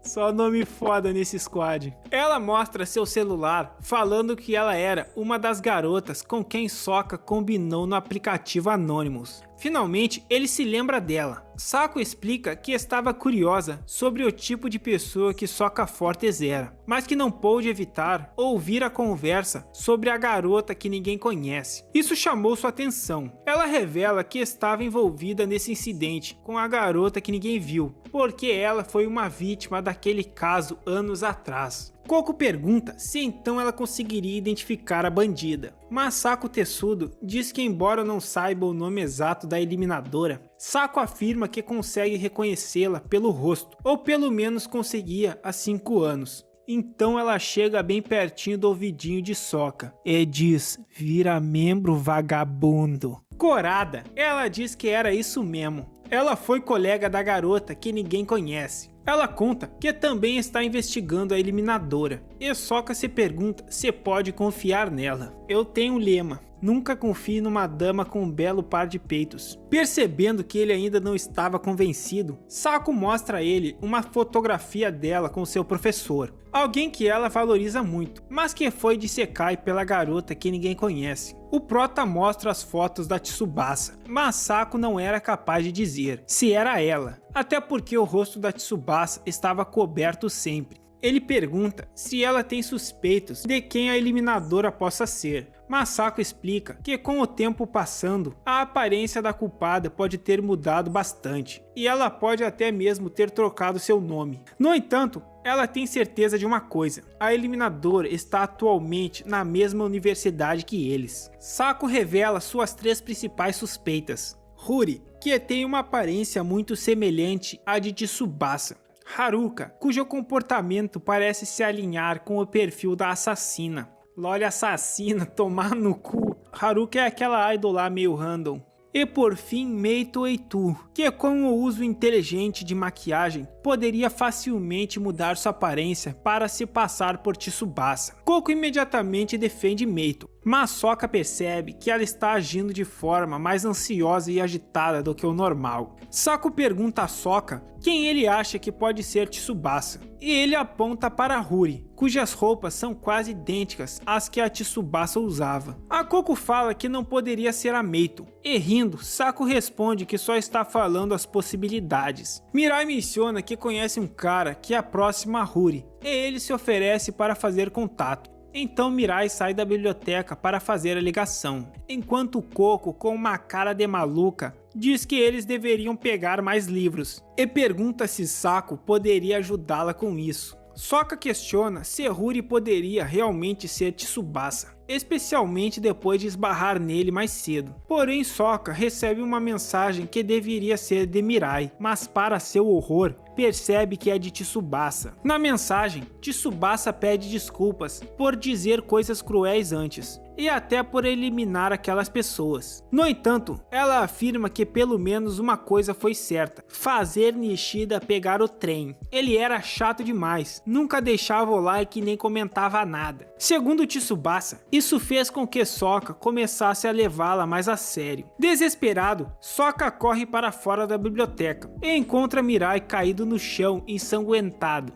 Speaker 1: Só nome foda nesse squad. Ela mostra seu celular falando que ela era uma das garotas com quem Sokka combinou no aplicativo Anonymous. Finalmente, ele se lembra dela. Saco explica que estava curiosa sobre o tipo de pessoa que Sokka Fortes era, mas que não pôde evitar ouvir a conversa sobre a garota que ninguém conhece. Isso chamou sua atenção. Ela revela que estava envolvida nesse incidente com a garota que ninguém viu, porque ela foi uma vítima daquele caso anos atrás. Coco pergunta se então ela conseguiria identificar a bandida, mas Saco Teçudo diz que embora não saiba o nome exato da eliminadora, Saco afirma que consegue reconhecê-la pelo rosto, ou pelo menos conseguia há 5 anos. Então ela chega bem pertinho do ouvidinho de Sokka e diz: vira membro, vagabundo. Corada, ela diz que era isso mesmo. Ela foi colega da garota que ninguém conhece. Ela conta que também está investigando a eliminadora, e Sokka se pergunta se pode confiar nela. Eu tenho um lema: nunca confie numa dama com um belo par de peitos. Percebendo que ele ainda não estava convencido, Saco mostra a ele uma fotografia dela com seu professor, alguém que ela valoriza muito, mas que foi de Sekai pela garota que ninguém conhece. O prota mostra as fotos da Tsubasa, mas Saco não era capaz de dizer se era ela, até porque o rosto da Tsubasa estava coberto sempre. Ele pergunta se ela tem suspeitos de quem a eliminadora possa ser, mas Saco explica que com o tempo passando, a aparência da culpada pode ter mudado bastante, e ela pode até mesmo ter trocado seu nome. No entanto, ela tem certeza de uma coisa: a Eliminadora está atualmente na mesma universidade que eles. Sako revela suas 3 principais suspeitas: Huri, que tem uma aparência muito semelhante à de Tsubasa; Haruka, cujo comportamento parece se alinhar com o perfil da assassina. Lol, assassina, tomar no cu. Haruka é aquela idol lá meio random. E por fim, Meito Eitu, que com o uso inteligente de maquiagem, poderia facilmente mudar sua aparência para se passar por Tsubasa. Koko imediatamente defende Meito, mas Sokka percebe que ela está agindo de forma mais ansiosa e agitada do que o normal. Sako pergunta a Sokka quem ele acha que pode ser Tsubasa, e ele aponta para Huri, cujas roupas são quase idênticas às que a Tsubasa usava. A Koko fala que não poderia ser a Meito, e rindo, Sako responde que só está falando as possibilidades. Mirai menciona que conhece um cara que é próximo a Huri, e ele se oferece para fazer contato. Então Mirai sai da biblioteca para fazer a ligação, enquanto Koko, com uma cara de maluca, diz que eles deveriam pegar mais livros, e pergunta se Sako poderia ajudá-la com isso. Sokka questiona se Huri poderia realmente ser Tsubasa, especialmente depois de esbarrar nele mais cedo. Porém, Sokka recebe uma mensagem que deveria ser de Mirai, mas para seu horror, percebe que é de Tsubasa. Na mensagem, Tsubasa pede desculpas por dizer coisas cruéis antes, e até por eliminar aquelas pessoas. No entanto, ela afirma que pelo menos uma coisa foi certa: fazer Nishida pegar o trem. Ele era chato demais, nunca deixava o like nem comentava nada. Segundo Tsubasa, isso fez com que Sokka começasse a levá-la mais a sério. Desesperado, Sokka corre para fora da biblioteca e encontra Mirai caído no chão, ensanguentado.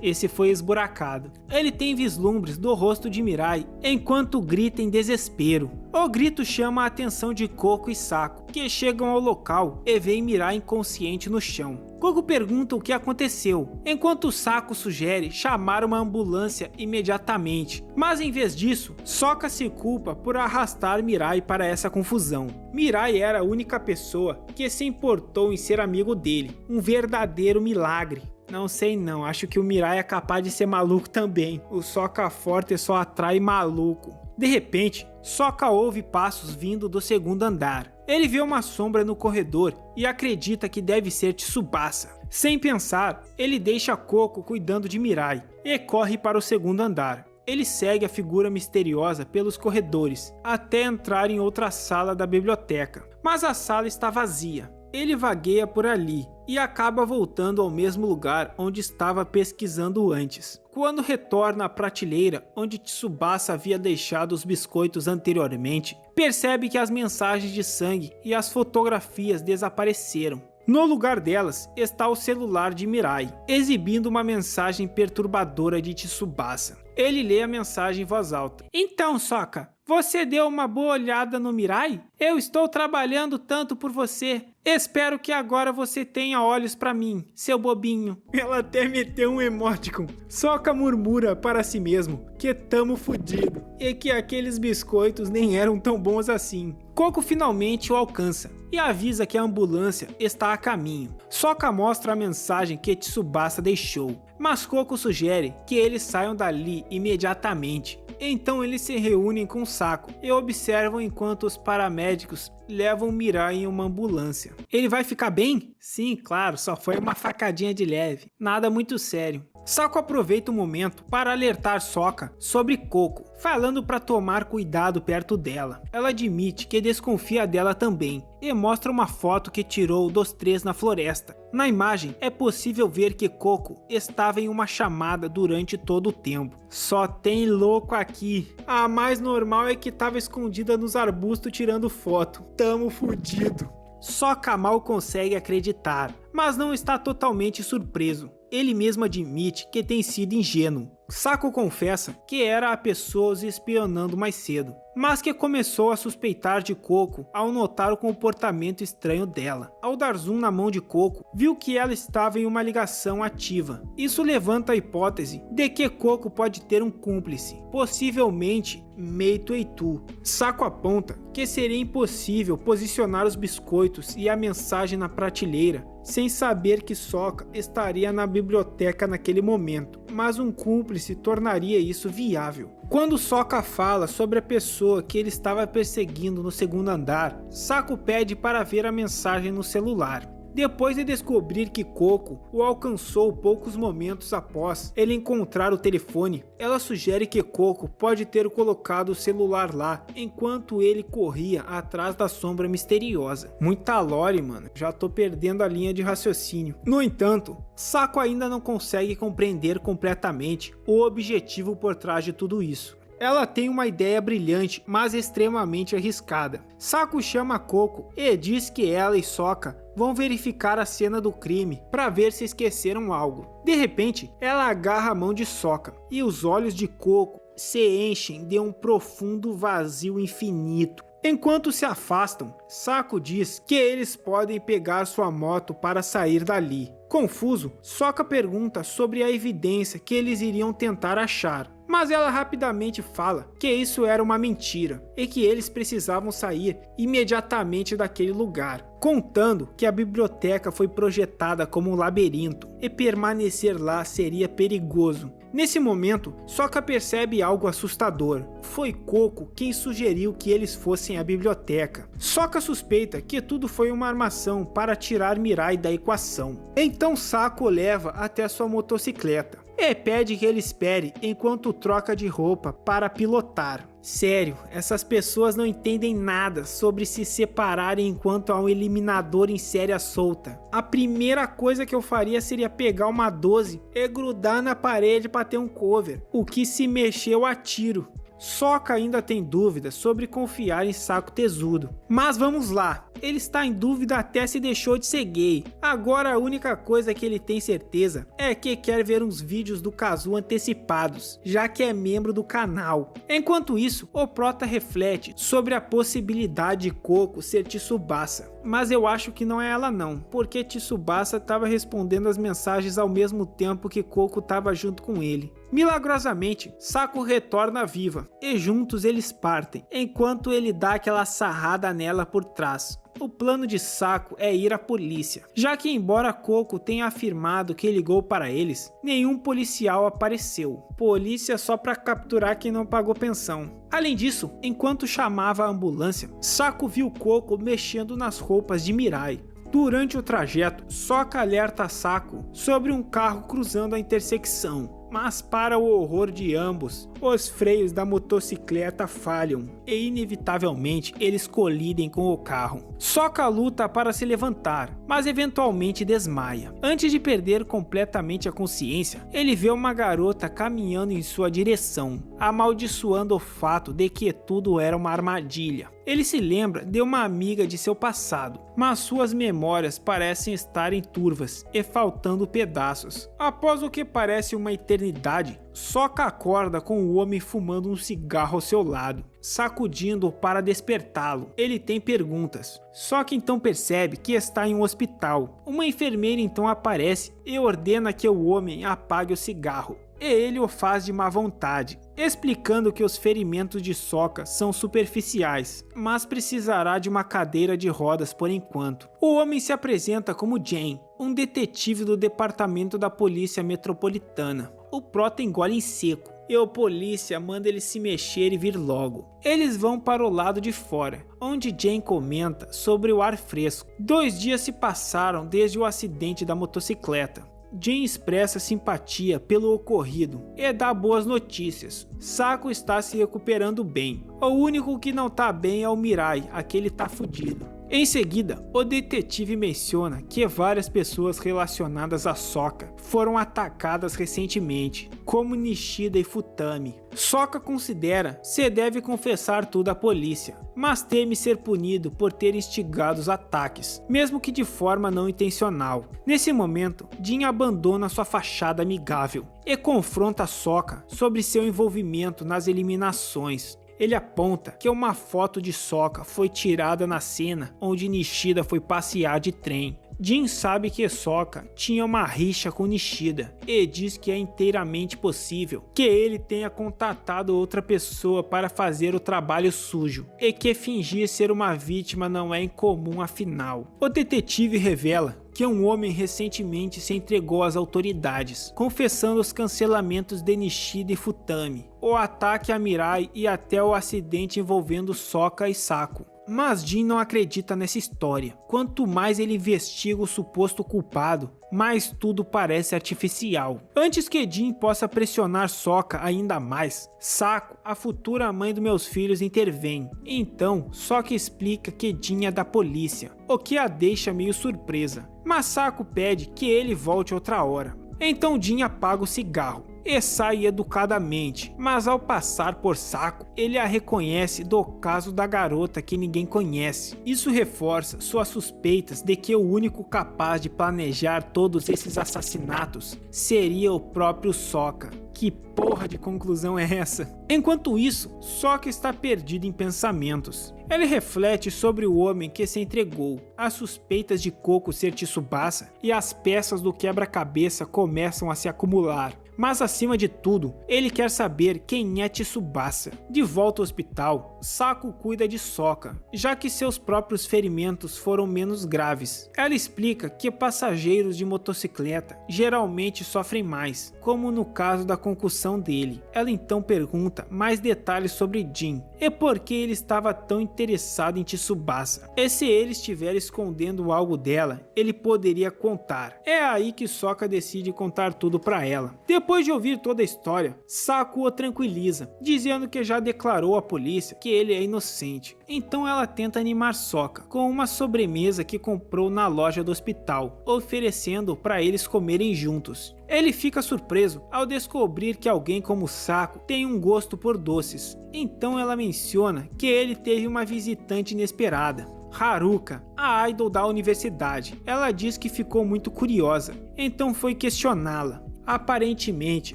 Speaker 1: Esse foi esburacado. Ele tem vislumbres do rosto de Mirai enquanto grita em desespero. O grito chama a atenção de Koko e Sako, que chegam ao local e veem Mirai inconsciente no chão. Koko pergunta o que aconteceu, enquanto Sako sugere chamar uma ambulância imediatamente. Mas em vez disso, Sokka se culpa por arrastar Mirai para essa confusão. Mirai era a única pessoa que se importou em ser amigo dele, um verdadeiro milagre. Não sei não, acho que o Mirai é capaz de ser maluco também. O Sokka forte só atrai maluco. De repente, Sokka ouve passos vindo do segundo andar. Ele vê uma sombra no corredor e acredita que deve ser Tsubasa. Sem pensar, ele deixa Koko cuidando de Mirai e corre para o segundo andar. Ele segue a figura misteriosa pelos corredores até entrar em outra sala da biblioteca, mas a sala está vazia. Ele vagueia por ali e acaba voltando ao mesmo lugar onde estava pesquisando antes. Quando retorna à prateleira onde Tsubasa havia deixado os biscoitos anteriormente, percebe que as mensagens de sangue e as fotografias desapareceram. No lugar delas está o celular de Mirai, exibindo uma mensagem perturbadora de Tsubasa. Ele lê a mensagem em voz alta. Então, Sokka, você deu uma boa olhada no Mirai? Eu estou trabalhando tanto por você. Espero que agora você tenha olhos pra mim, seu bobinho. Ela até meteu um emoticon. Sokka murmura para si mesmo que tamo fudido e que aqueles biscoitos nem eram tão bons assim. Koko finalmente o alcança e avisa que a ambulância está a caminho. Sokka mostra a mensagem que Tsubasa deixou, mas Koko sugere que eles saiam dali imediatamente. Então eles se reúnem com Sako e observam enquanto os paramédicos levam Mirai em uma ambulância. Ele vai ficar bem? Sim, claro, só foi uma facadinha de leve, nada muito sério. Sako aproveita o momento para alertar Sokka sobre Koko, falando para tomar cuidado perto dela. Ela admite que desconfia dela também e mostra uma foto que tirou dos 3 na floresta. Na imagem é possível ver que Koko estava em uma chamada durante todo o tempo. Só tem louco aqui. A mais normal é que estava escondida nos arbustos tirando foto. Tamo fudido. Sokka mal consegue acreditar, mas não está totalmente surpreso. Ele mesmo admite que tem sido ingênuo. Sako confessa que era a pessoa os espionando mais cedo, mas que começou a suspeitar de Koko ao notar o comportamento estranho dela. Ao dar zoom na mão de Koko, viu que ela estava em uma ligação ativa. Isso levanta a hipótese de que Koko pode ter um cúmplice, possivelmente Meito Eitu. Sako aponta que seria impossível posicionar os biscoitos e a mensagem na prateleira sem saber que Sokka estaria na biblioteca naquele momento, mas um cúmplice tornaria isso viável. Quando Sokka fala sobre a pessoa que ele estava perseguindo no segundo andar, Sako pede para ver a mensagem no celular. Depois de descobrir que Coco o alcançou poucos momentos após ele encontrar o telefone, ela sugere que Coco pode ter colocado o celular lá enquanto ele corria atrás da sombra misteriosa. Muita lore, mano, já tô perdendo a linha de raciocínio. No entanto, Sako ainda não consegue compreender completamente o objetivo por trás de tudo isso. Ela tem uma ideia brilhante, mas extremamente arriscada. Sako chama Coco e diz que ela e Sokka vão verificar a cena do crime para ver se esqueceram algo. De repente, ela agarra a mão de Sokka e os olhos de Coco se enchem de um profundo vazio infinito. Enquanto se afastam, Sako diz que eles podem pegar sua moto para sair dali. Confuso, Sokka pergunta sobre a evidência que eles iriam tentar achar, mas ela rapidamente fala que isso era uma mentira e que eles precisavam sair imediatamente daquele lugar, contando que a biblioteca foi projetada como um labirinto e permanecer lá seria perigoso. Nesse momento, Sokka percebe algo assustador. Foi Coco quem sugeriu que eles fossem à biblioteca. Sokka suspeita que tudo foi uma armação para tirar Mirai da equação. Então Sako leva até sua motocicleta e pede que ele espere enquanto troca de roupa para pilotar. Sério, essas pessoas não entendem nada sobre se separarem enquanto há um eliminador em série solta. A primeira coisa que eu faria seria pegar uma 12 e grudar na parede para ter um cover. O que se mexer eu atiro. Sokka ainda tem dúvidas sobre confiar em Saco Tesudo. Mas vamos lá, ele está em dúvida até se deixou de ser gay. Agora a única coisa que ele tem certeza é que quer ver uns vídeos do Kazu antecipados, já que é membro do canal. Enquanto isso, o Prota reflete sobre a possibilidade de Coco ser Tsubasa. Mas eu acho que não é ela não, porque Tsubasa estava respondendo as mensagens ao mesmo tempo que Coco estava junto com ele. Milagrosamente, Sako retorna viva e juntos eles partem, enquanto ele dá aquela sarrada nela por trás. O plano de Sako é ir à polícia, já que embora Coco tenha afirmado que ligou para eles, nenhum policial apareceu. Polícia só para capturar quem não pagou pensão. Além disso, enquanto chamava a ambulância, Sako viu Coco mexendo nas roupas de Mirai. Durante o trajeto, Sokka alerta Sako sobre um carro cruzando a intersecção. Mas para o horror de ambos, os freios da motocicleta falham e inevitavelmente eles colidem com o carro. Sokka luta para se levantar, mas eventualmente desmaia. Antes de perder completamente a consciência, ele vê uma garota caminhando em sua direção, amaldiçoando o fato de que tudo era uma armadilha. Ele se lembra de uma amiga de seu passado, mas suas memórias parecem estarem turvas e faltando pedaços. Após o que parece uma eternidade, Sokka acorda com o homem fumando um cigarro ao seu lado, sacudindo-o para despertá-lo. Ele tem perguntas, só que então percebe que está em um hospital. Uma enfermeira então aparece e ordena que o homem apague o cigarro. E ele o faz de má vontade, explicando que os ferimentos de Sokka são superficiais, mas precisará de uma cadeira de rodas por enquanto. O homem se apresenta como Jane, um detetive do departamento da polícia metropolitana. O Prota engole em seco, e o polícia manda ele se mexer e vir logo. Eles vão para o lado de fora, onde Jane comenta sobre o ar fresco. 2 dias se passaram desde o acidente da motocicleta. Jane expressa simpatia pelo ocorrido e dá boas notícias. Sako está se recuperando bem. O único que não tá bem é o Mirai, aquele tá fudido. Em seguida, o detetive menciona que várias pessoas relacionadas a Sokka foram atacadas recentemente, como Nishida e Futami. Sokka considera se deve confessar tudo à polícia, mas teme ser punido por ter instigado os ataques, mesmo que de forma não intencional. Nesse momento, Jin abandona sua fachada amigável e confronta Sokka sobre seu envolvimento nas eliminações. Ele aponta que uma foto de Sokka foi tirada na cena onde Nishida foi passear de trem. Jin sabe que Sokka tinha uma rixa com Nishida e diz que é inteiramente possível que ele tenha contatado outra pessoa para fazer o trabalho sujo e que fingir ser uma vítima não é incomum afinal. O detetive revela que um homem recentemente se entregou às autoridades, confessando os cancelamentos de Nishida e Futami, o ataque a Mirai e até o acidente envolvendo Sokka e Saku. Mas Jin não acredita nessa história. Quanto mais ele investiga o suposto culpado, mais tudo parece artificial. Antes que Jin possa pressionar Sokka ainda mais, Saku, a futura mãe dos meus filhos, intervém. Então, Sokka explica que Jin é da polícia, o que a deixa meio surpresa. Mas Saku pede que ele volte outra hora. Então Jin apaga o cigarro e sai educadamente, mas ao passar por Saku, ele a reconhece do caso da garota que ninguém conhece. Isso reforça suas suspeitas de que o único capaz de planejar todos esses assassinatos seria o próprio Sokka. Que porra de conclusão é essa? Enquanto isso, Sokka está perdido em pensamentos. Ele reflete sobre o homem que se entregou, as suspeitas de Koko ser Tsubasa e as peças do quebra-cabeça começam a se acumular. Mas acima de tudo, ele quer saber quem é Tsubasa. De volta ao hospital, Saku cuida de Sokka, já que seus próprios ferimentos foram menos graves. Ela explica que passageiros de motocicleta geralmente sofrem mais, como no caso da concussão dele. Ela então pergunta mais detalhes sobre Jin e por que ele estava tão interessado em Tsubasa. E se ele estiver escondendo algo dela, ele poderia contar. É aí que Sokka decide contar tudo para ela. Depois de ouvir toda a história, Saku o tranquiliza, dizendo que já declarou à polícia que ele é inocente. Então ela tenta animar Sokka com uma sobremesa que comprou na loja do hospital, oferecendo para eles comerem juntos. Ele fica surpreso ao descobrir que alguém como Saku tem um gosto por doces. Então ela menciona que ele teve uma visitante inesperada, Haruka, a idol da universidade. Ela diz que ficou muito curiosa, então foi questioná-la. Aparentemente,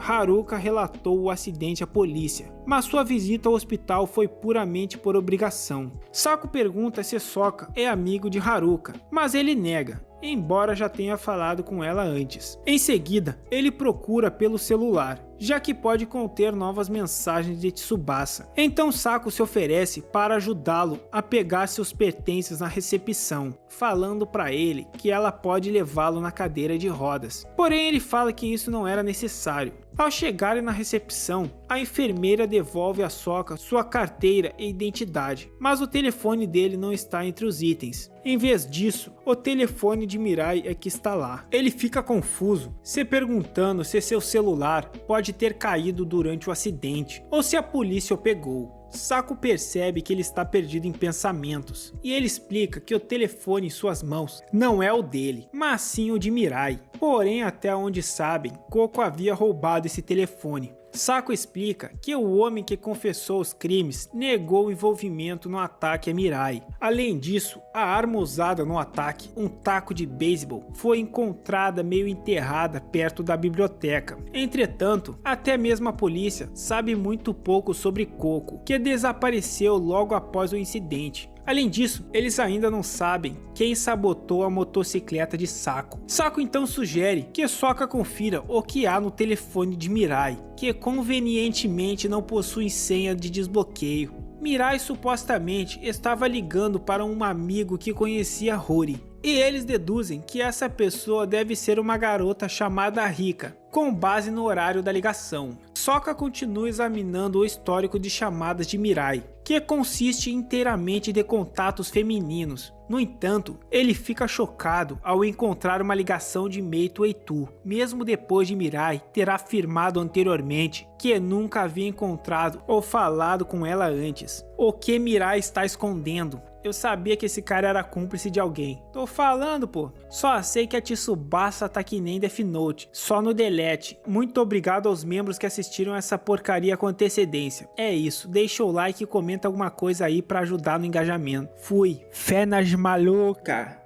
Speaker 1: Haruka relatou o acidente à polícia, mas sua visita ao hospital foi puramente por obrigação. Saku pergunta se Sokka é amigo de Haruka, mas ele nega, embora já tenha falado com ela antes. Em seguida, ele procura pelo celular, já que pode conter novas mensagens de Tsubasa. Então Saku se oferece para ajudá-lo a pegar seus pertences na recepção, falando para ele que ela pode levá-lo na cadeira de rodas. Porém, ele fala que isso não era necessário. Ao chegarem na recepção, a enfermeira devolve a Sokka sua carteira e identidade, mas o telefone dele não está entre os itens. Em vez disso, o telefone de Mirai é que está lá. Ele fica confuso, se perguntando se seu celular pode ter caído durante o acidente ou se a polícia o pegou. Saku percebe que ele está perdido em pensamentos e ele explica que o telefone em suas mãos não é o dele, mas sim o de Mirai. Porém, até onde sabem, Koko havia roubado esse telefone. Saku explica que o homem que confessou os crimes negou o envolvimento no ataque a Mirai. Além disso, a arma usada no ataque, um taco de beisebol, foi encontrada meio enterrada perto da biblioteca. Entretanto, até mesmo a polícia sabe muito pouco sobre Koko, que desapareceu logo após o incidente. Além disso, eles ainda não sabem quem sabotou a motocicleta de Saku. Saku então sugere que Sokka confira o que há no telefone de Mirai, que convenientemente não possui senha de desbloqueio. Mirai supostamente estava ligando para um amigo que conhecia Hori, e eles deduzem que essa pessoa deve ser uma garota chamada Rika, com base no horário da ligação. Sokka continua examinando o histórico de chamadas de Mirai, que consiste inteiramente de contatos femininos. No entanto, ele fica chocado ao encontrar uma ligação de Meito Eitu, mesmo depois de Mirai ter afirmado anteriormente que nunca havia encontrado ou falado com ela antes. O que Mirai está escondendo? Eu sabia que esse cara era cúmplice de alguém. Tô falando, pô. Só sei que a Tsubasa tá que nem Death Note, só no delete. Muito obrigado aos membros que assistiram essa porcaria com antecedência. É isso, deixa o like e comenta alguma coisa aí pra ajudar no engajamento. Fui. Fé nas maluca.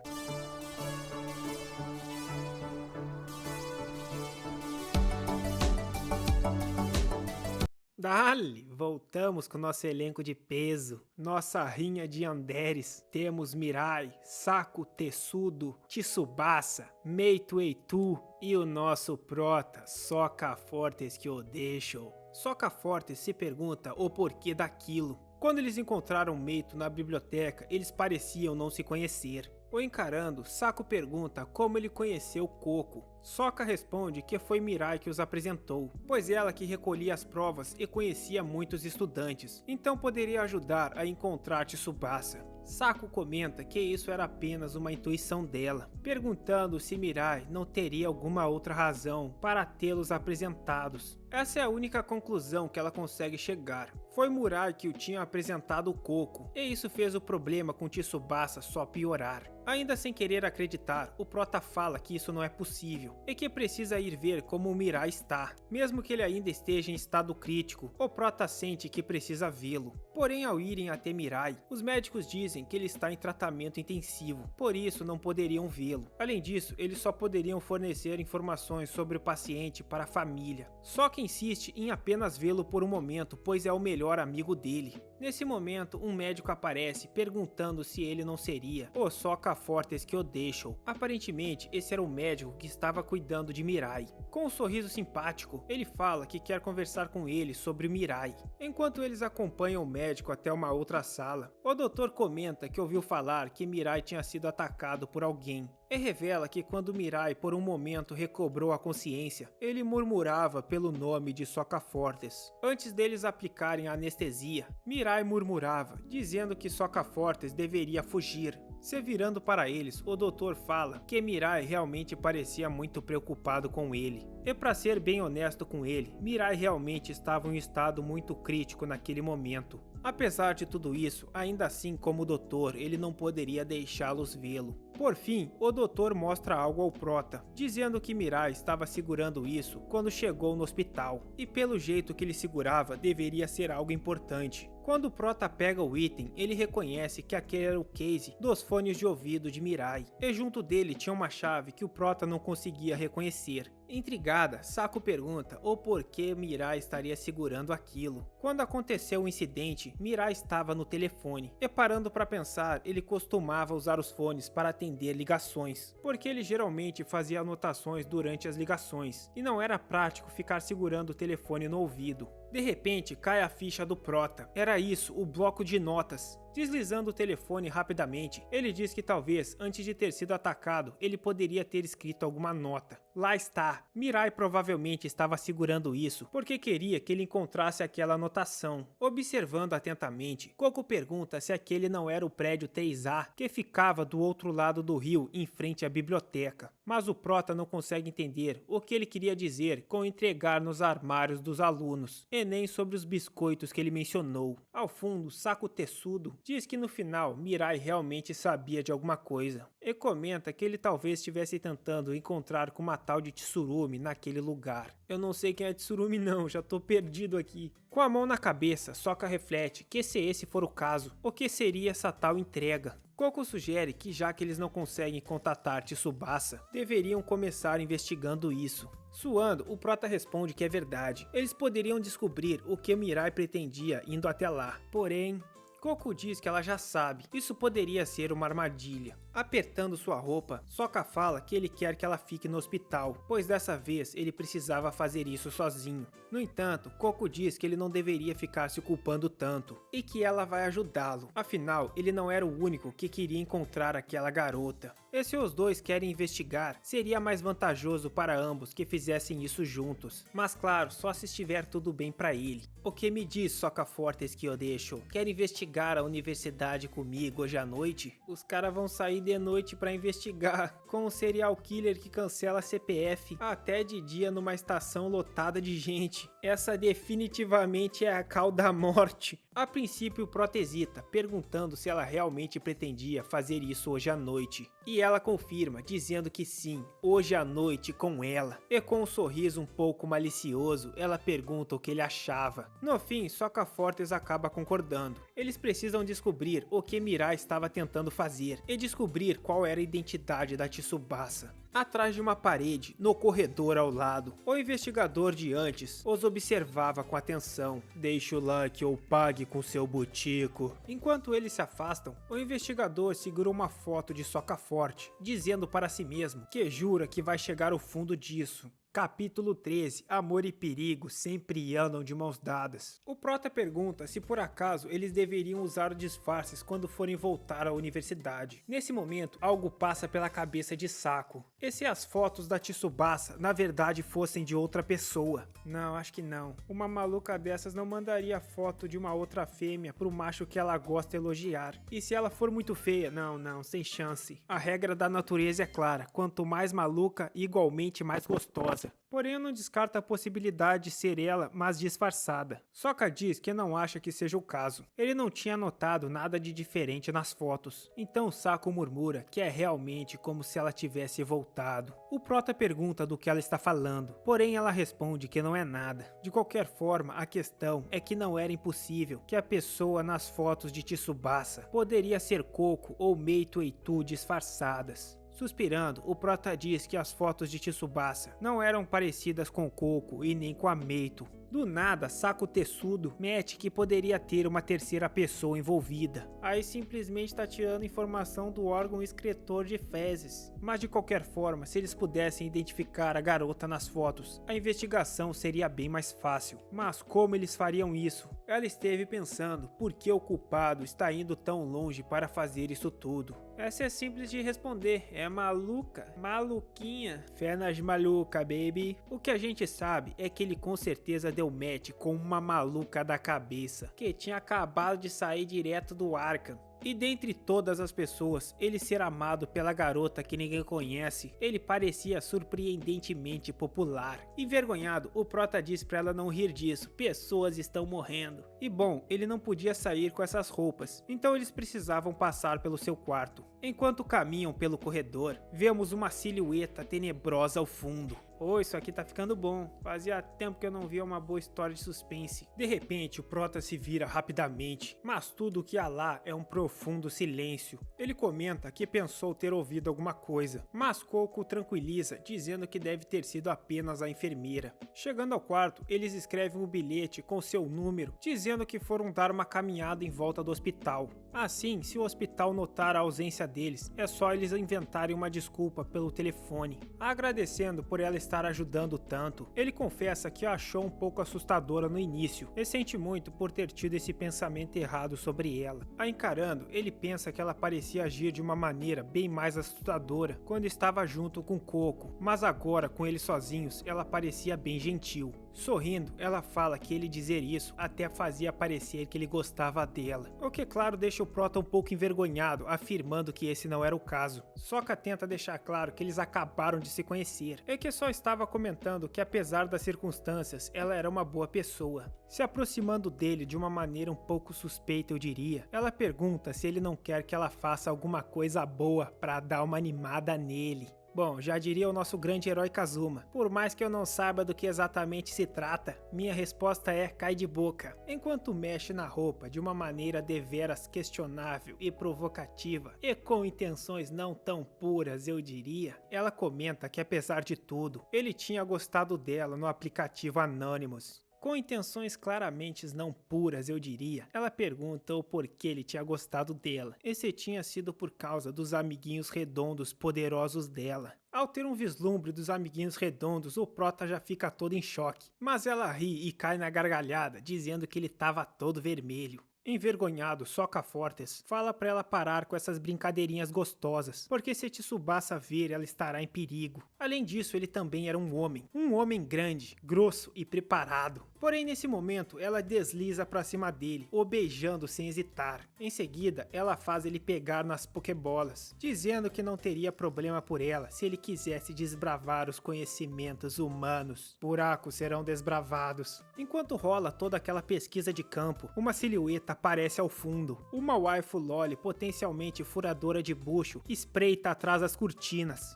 Speaker 1: Dali, voltamos com nosso elenco de peso, nossa rinha de Yanderes. Temos Mirai, Saco Tessudo, Tsubasa, Meito Eitu e o nosso prota, Sokka Fortes que o deixou. Sokka Fortes se pergunta o porquê daquilo. Quando eles encontraram Meito na biblioteca, eles pareciam não se conhecer. O encarando, Saco pergunta como ele conheceu Coco. Sokka responde que foi Mirai que os apresentou, pois ela que recolhia as provas e conhecia muitos estudantes, então poderia ajudar a encontrar Tsubasa. Saco comenta que isso era apenas uma intuição dela, perguntando se Mirai não teria alguma outra razão para tê-los apresentados. Essa é a única conclusão que ela consegue chegar. Foi Mirai que o tinha apresentado o Coco, e isso fez o problema com Tsubasa só piorar. Ainda sem querer acreditar, o prota fala que isso não é possível, e que precisa ir ver como o Mirai está. Mesmo que ele ainda esteja em estado crítico, o prota sente que precisa vê-lo. Porém, ao irem até Mirai, os médicos dizem que ele está em tratamento intensivo, por isso não poderiam vê-lo. Além disso, eles só poderiam fornecer informações sobre o paciente para a família. Sokka insiste em apenas vê-lo por um momento, pois é o melhor amigo dele. Nesse momento, um médico aparece perguntando se ele não seria o Sokka Fortes que o deixou. Aparentemente, esse era o médico que estava cuidando de Mirai. Com um sorriso simpático, ele fala que quer conversar com ele sobre Mirai. Enquanto eles acompanham o médico até uma outra sala, o doutor comenta que ouviu falar que Mirai tinha sido atacado por alguém. E revela que quando Mirai por um momento recobrou a consciência, ele murmurava pelo nome de Sokka Fortes. Antes deles aplicarem a anestesia, Mirai murmurava, dizendo que Sokka Fortes deveria fugir. Se virando para eles, o doutor fala que Mirai realmente parecia muito preocupado com ele. E para ser bem honesto com ele, Mirai realmente estava em um estado muito crítico naquele momento. Apesar de tudo isso, ainda assim como doutor, ele não poderia deixá-los vê-lo. Por fim, o doutor mostra algo ao prota, dizendo que Mirai estava segurando isso quando chegou no hospital, e pelo jeito que ele segurava, deveria ser algo importante. Quando o prota pega o item, ele reconhece que aquele era o case dos fones de ouvido de Mirai, e junto dele tinha uma chave que o prota não conseguia reconhecer. Intrigada, Saco pergunta o porquê Mirai estaria segurando aquilo. Quando aconteceu o incidente, Mirai estava no telefone, e parando para pensar, ele costumava usar os fones para atender ligações, porque ele geralmente fazia anotações durante as ligações, e não era prático ficar segurando o telefone no ouvido. De repente, cai a ficha do prota. Era isso, o bloco de notas. Deslizando o telefone rapidamente, ele diz que talvez, antes de ter sido atacado, ele poderia ter escrito alguma nota. Lá está. Mirai provavelmente estava segurando isso, porque queria que ele encontrasse aquela anotação. Observando atentamente, Coco pergunta se aquele não era o prédio 3A, que ficava do outro lado do rio, em frente à biblioteca. Mas o prota não consegue entender o que ele queria dizer com entregar nos armários dos alunos, e nem sobre os biscoitos que ele mencionou. Ao fundo, Saco Tessudo diz que no final Mirai realmente sabia de alguma coisa, e comenta que ele talvez estivesse tentando encontrar com uma tal de Tsurumi naquele lugar. Eu não sei quem é Tsurumi não, já tô perdido aqui. Com a mão na cabeça, Sokka reflete que se esse for o caso, o que seria essa tal entrega? Coco sugere que já que eles não conseguem contatar Tsubasa, deveriam começar investigando isso. Suando, o prota responde que é verdade. Eles poderiam descobrir o que Mirai pretendia indo até lá. Porém, Coco diz que ela já sabe, isso poderia ser uma armadilha. Apertando sua roupa, Sokka fala que ele quer que ela fique no hospital, pois dessa vez ele precisava fazer isso sozinho. No entanto, Coco diz que ele não deveria ficar se culpando tanto, e que ela vai ajudá-lo, afinal ele não era o único que queria encontrar aquela garota. E se os dois querem investigar, seria mais vantajoso para ambos que fizessem isso juntos, mas claro, só se estiver tudo bem para ele. O que me diz, Sokka Fortes que eu deixo? Quer investigar a universidade comigo hoje à noite? Os caras vão sair de noite para investigar com um serial killer que cancela CPF até de dia numa estação lotada de gente. Essa definitivamente é a call da morte. A princípio, o prota hesita, perguntando se ela realmente pretendia fazer isso hoje à noite. E ela confirma, dizendo que sim, hoje à noite com ela. E com um sorriso um pouco malicioso, ela pergunta o que ele achava. No fim, Sokka Fortes acaba concordando. Eles precisam descobrir o que Mirai estava tentando fazer e descobrir qual era a identidade da Tsubasa. Atrás de uma parede, no corredor ao lado, o investigador de antes os observava com atenção. Deixe o like ou pague com seu butico. Enquanto eles se afastam, o investigador segura uma foto de soca forte, dizendo para si mesmo que jura que vai chegar ao fundo disso. Capítulo 13. Amor e perigo sempre andam de mãos dadas. O prota pergunta se por acaso eles deveriam usar disfarces quando forem voltar à universidade. Nesse momento, algo passa pela cabeça de Sako. E se as fotos da Tsubasa na verdade fossem de outra pessoa? Não, acho que não. Uma maluca dessas não mandaria foto de uma outra fêmea pro macho que ela gosta elogiar. E se ela for muito feia? Não, sem chance. A regra da natureza é clara, quanto mais maluca, igualmente mais gostosa. Porém, eu não descarto a possibilidade de ser ela, mas disfarçada. Sokka diz que não acha que seja o caso. Ele não tinha notado nada de diferente nas fotos. Então Sako murmura que é realmente como se ela tivesse voltado. O prota pergunta do que ela está falando, porém ela responde que não é nada. De qualquer forma, a questão é que não era impossível que a pessoa nas fotos de Tsubasa poderia ser Koko ou Meito Eitu disfarçadas. Suspirando, o prota diz que as fotos de Tsubasa não eram parecidas com Koko e nem com a Meito. Do nada, Sako Tetsudo mete que poderia ter uma terceira pessoa envolvida. Aí simplesmente tá tirando informação do órgão excretor de fezes. Mas de qualquer forma, se eles pudessem identificar a garota nas fotos, a investigação seria bem mais fácil. Mas como eles fariam isso? Ela esteve pensando por que o culpado está indo tão longe para fazer isso tudo. Essa é simples de responder, é maluca, maluquinha, fé nas maluca, baby. O que a gente sabe é que ele com certeza deu match com uma maluca da cabeça, que tinha acabado de sair direto do Arkham. E dentre todas as pessoas, ele ser amado pela garota que ninguém conhece, ele parecia surpreendentemente popular. Envergonhado, o prota diz pra ela não rir disso, pessoas estão morrendo. E bom, ele não podia sair com essas roupas, então eles precisavam passar pelo seu quarto. Enquanto caminham pelo corredor, vemos uma silhueta tenebrosa ao fundo. Oh, isso aqui tá ficando bom. Fazia tempo que eu não via uma boa história de suspense. De repente, o prota se vira rapidamente, mas tudo o que há lá é um profundo silêncio. Ele comenta que pensou ter ouvido alguma coisa, mas Koko o tranquiliza, dizendo que deve ter sido apenas a enfermeira. Chegando ao quarto, eles escrevem um bilhete com seu número, dizendo que foram dar uma caminhada em volta do hospital. Assim, se o hospital notar a ausência deles, é só eles inventarem uma desculpa pelo telefone. Agradecendo por ela estar ajudando tanto, ele confessa que a achou um pouco assustadora no início e sente muito por ter tido esse pensamento errado sobre ela. A encarando, ele pensa que ela parecia agir de uma maneira bem mais assustadora quando estava junto com Koko, mas agora com eles sozinhos, ela parecia bem gentil. Sorrindo, ela fala que ele dizer isso até fazia parecer que ele gostava dela, o que claro deixa o prota um pouco envergonhado, afirmando que esse não era o caso. Sokka tenta deixar claro que eles acabaram de se conhecer, e que só estava comentando que apesar das circunstâncias, ela era uma boa pessoa. Se aproximando dele de uma maneira um pouco suspeita, eu diria, ela pergunta se ele não quer que ela faça alguma coisa boa para dar uma animada nele. Bom, já diria o nosso grande herói Kazuma, por mais que eu não saiba do que exatamente se trata, minha resposta é cai de boca. Enquanto mexe na roupa de uma maneira deveras questionável e provocativa, e com intenções não tão puras eu diria, ela comenta que apesar de tudo, ele tinha gostado dela no aplicativo Anonymous. Com intenções claramente não puras, eu diria, ela pergunta o porquê ele tinha gostado dela, e se tinha sido por causa dos amiguinhos redondos poderosos dela. Ao ter um vislumbre dos amiguinhos redondos, o prota já fica todo em choque, mas ela ri e cai na gargalhada, dizendo que ele estava todo vermelho. Envergonhado, Sokka Fortes fala pra ela parar com essas brincadeirinhas gostosas, porque se Tsubasa ver, ela estará em perigo. Além disso, ele também era um homem grande, grosso e preparado. Porém, nesse momento, ela desliza pra cima dele, o beijando sem hesitar. Em seguida, ela faz ele pegar nas pokebolas, dizendo que não teria problema por ela se ele quisesse desbravar os conhecimentos humanos. Buracos serão desbravados. Enquanto rola toda aquela pesquisa de campo, uma silhueta aparece ao fundo. Uma waifu loli potencialmente furadora de bucho espreita atrás das cortinas.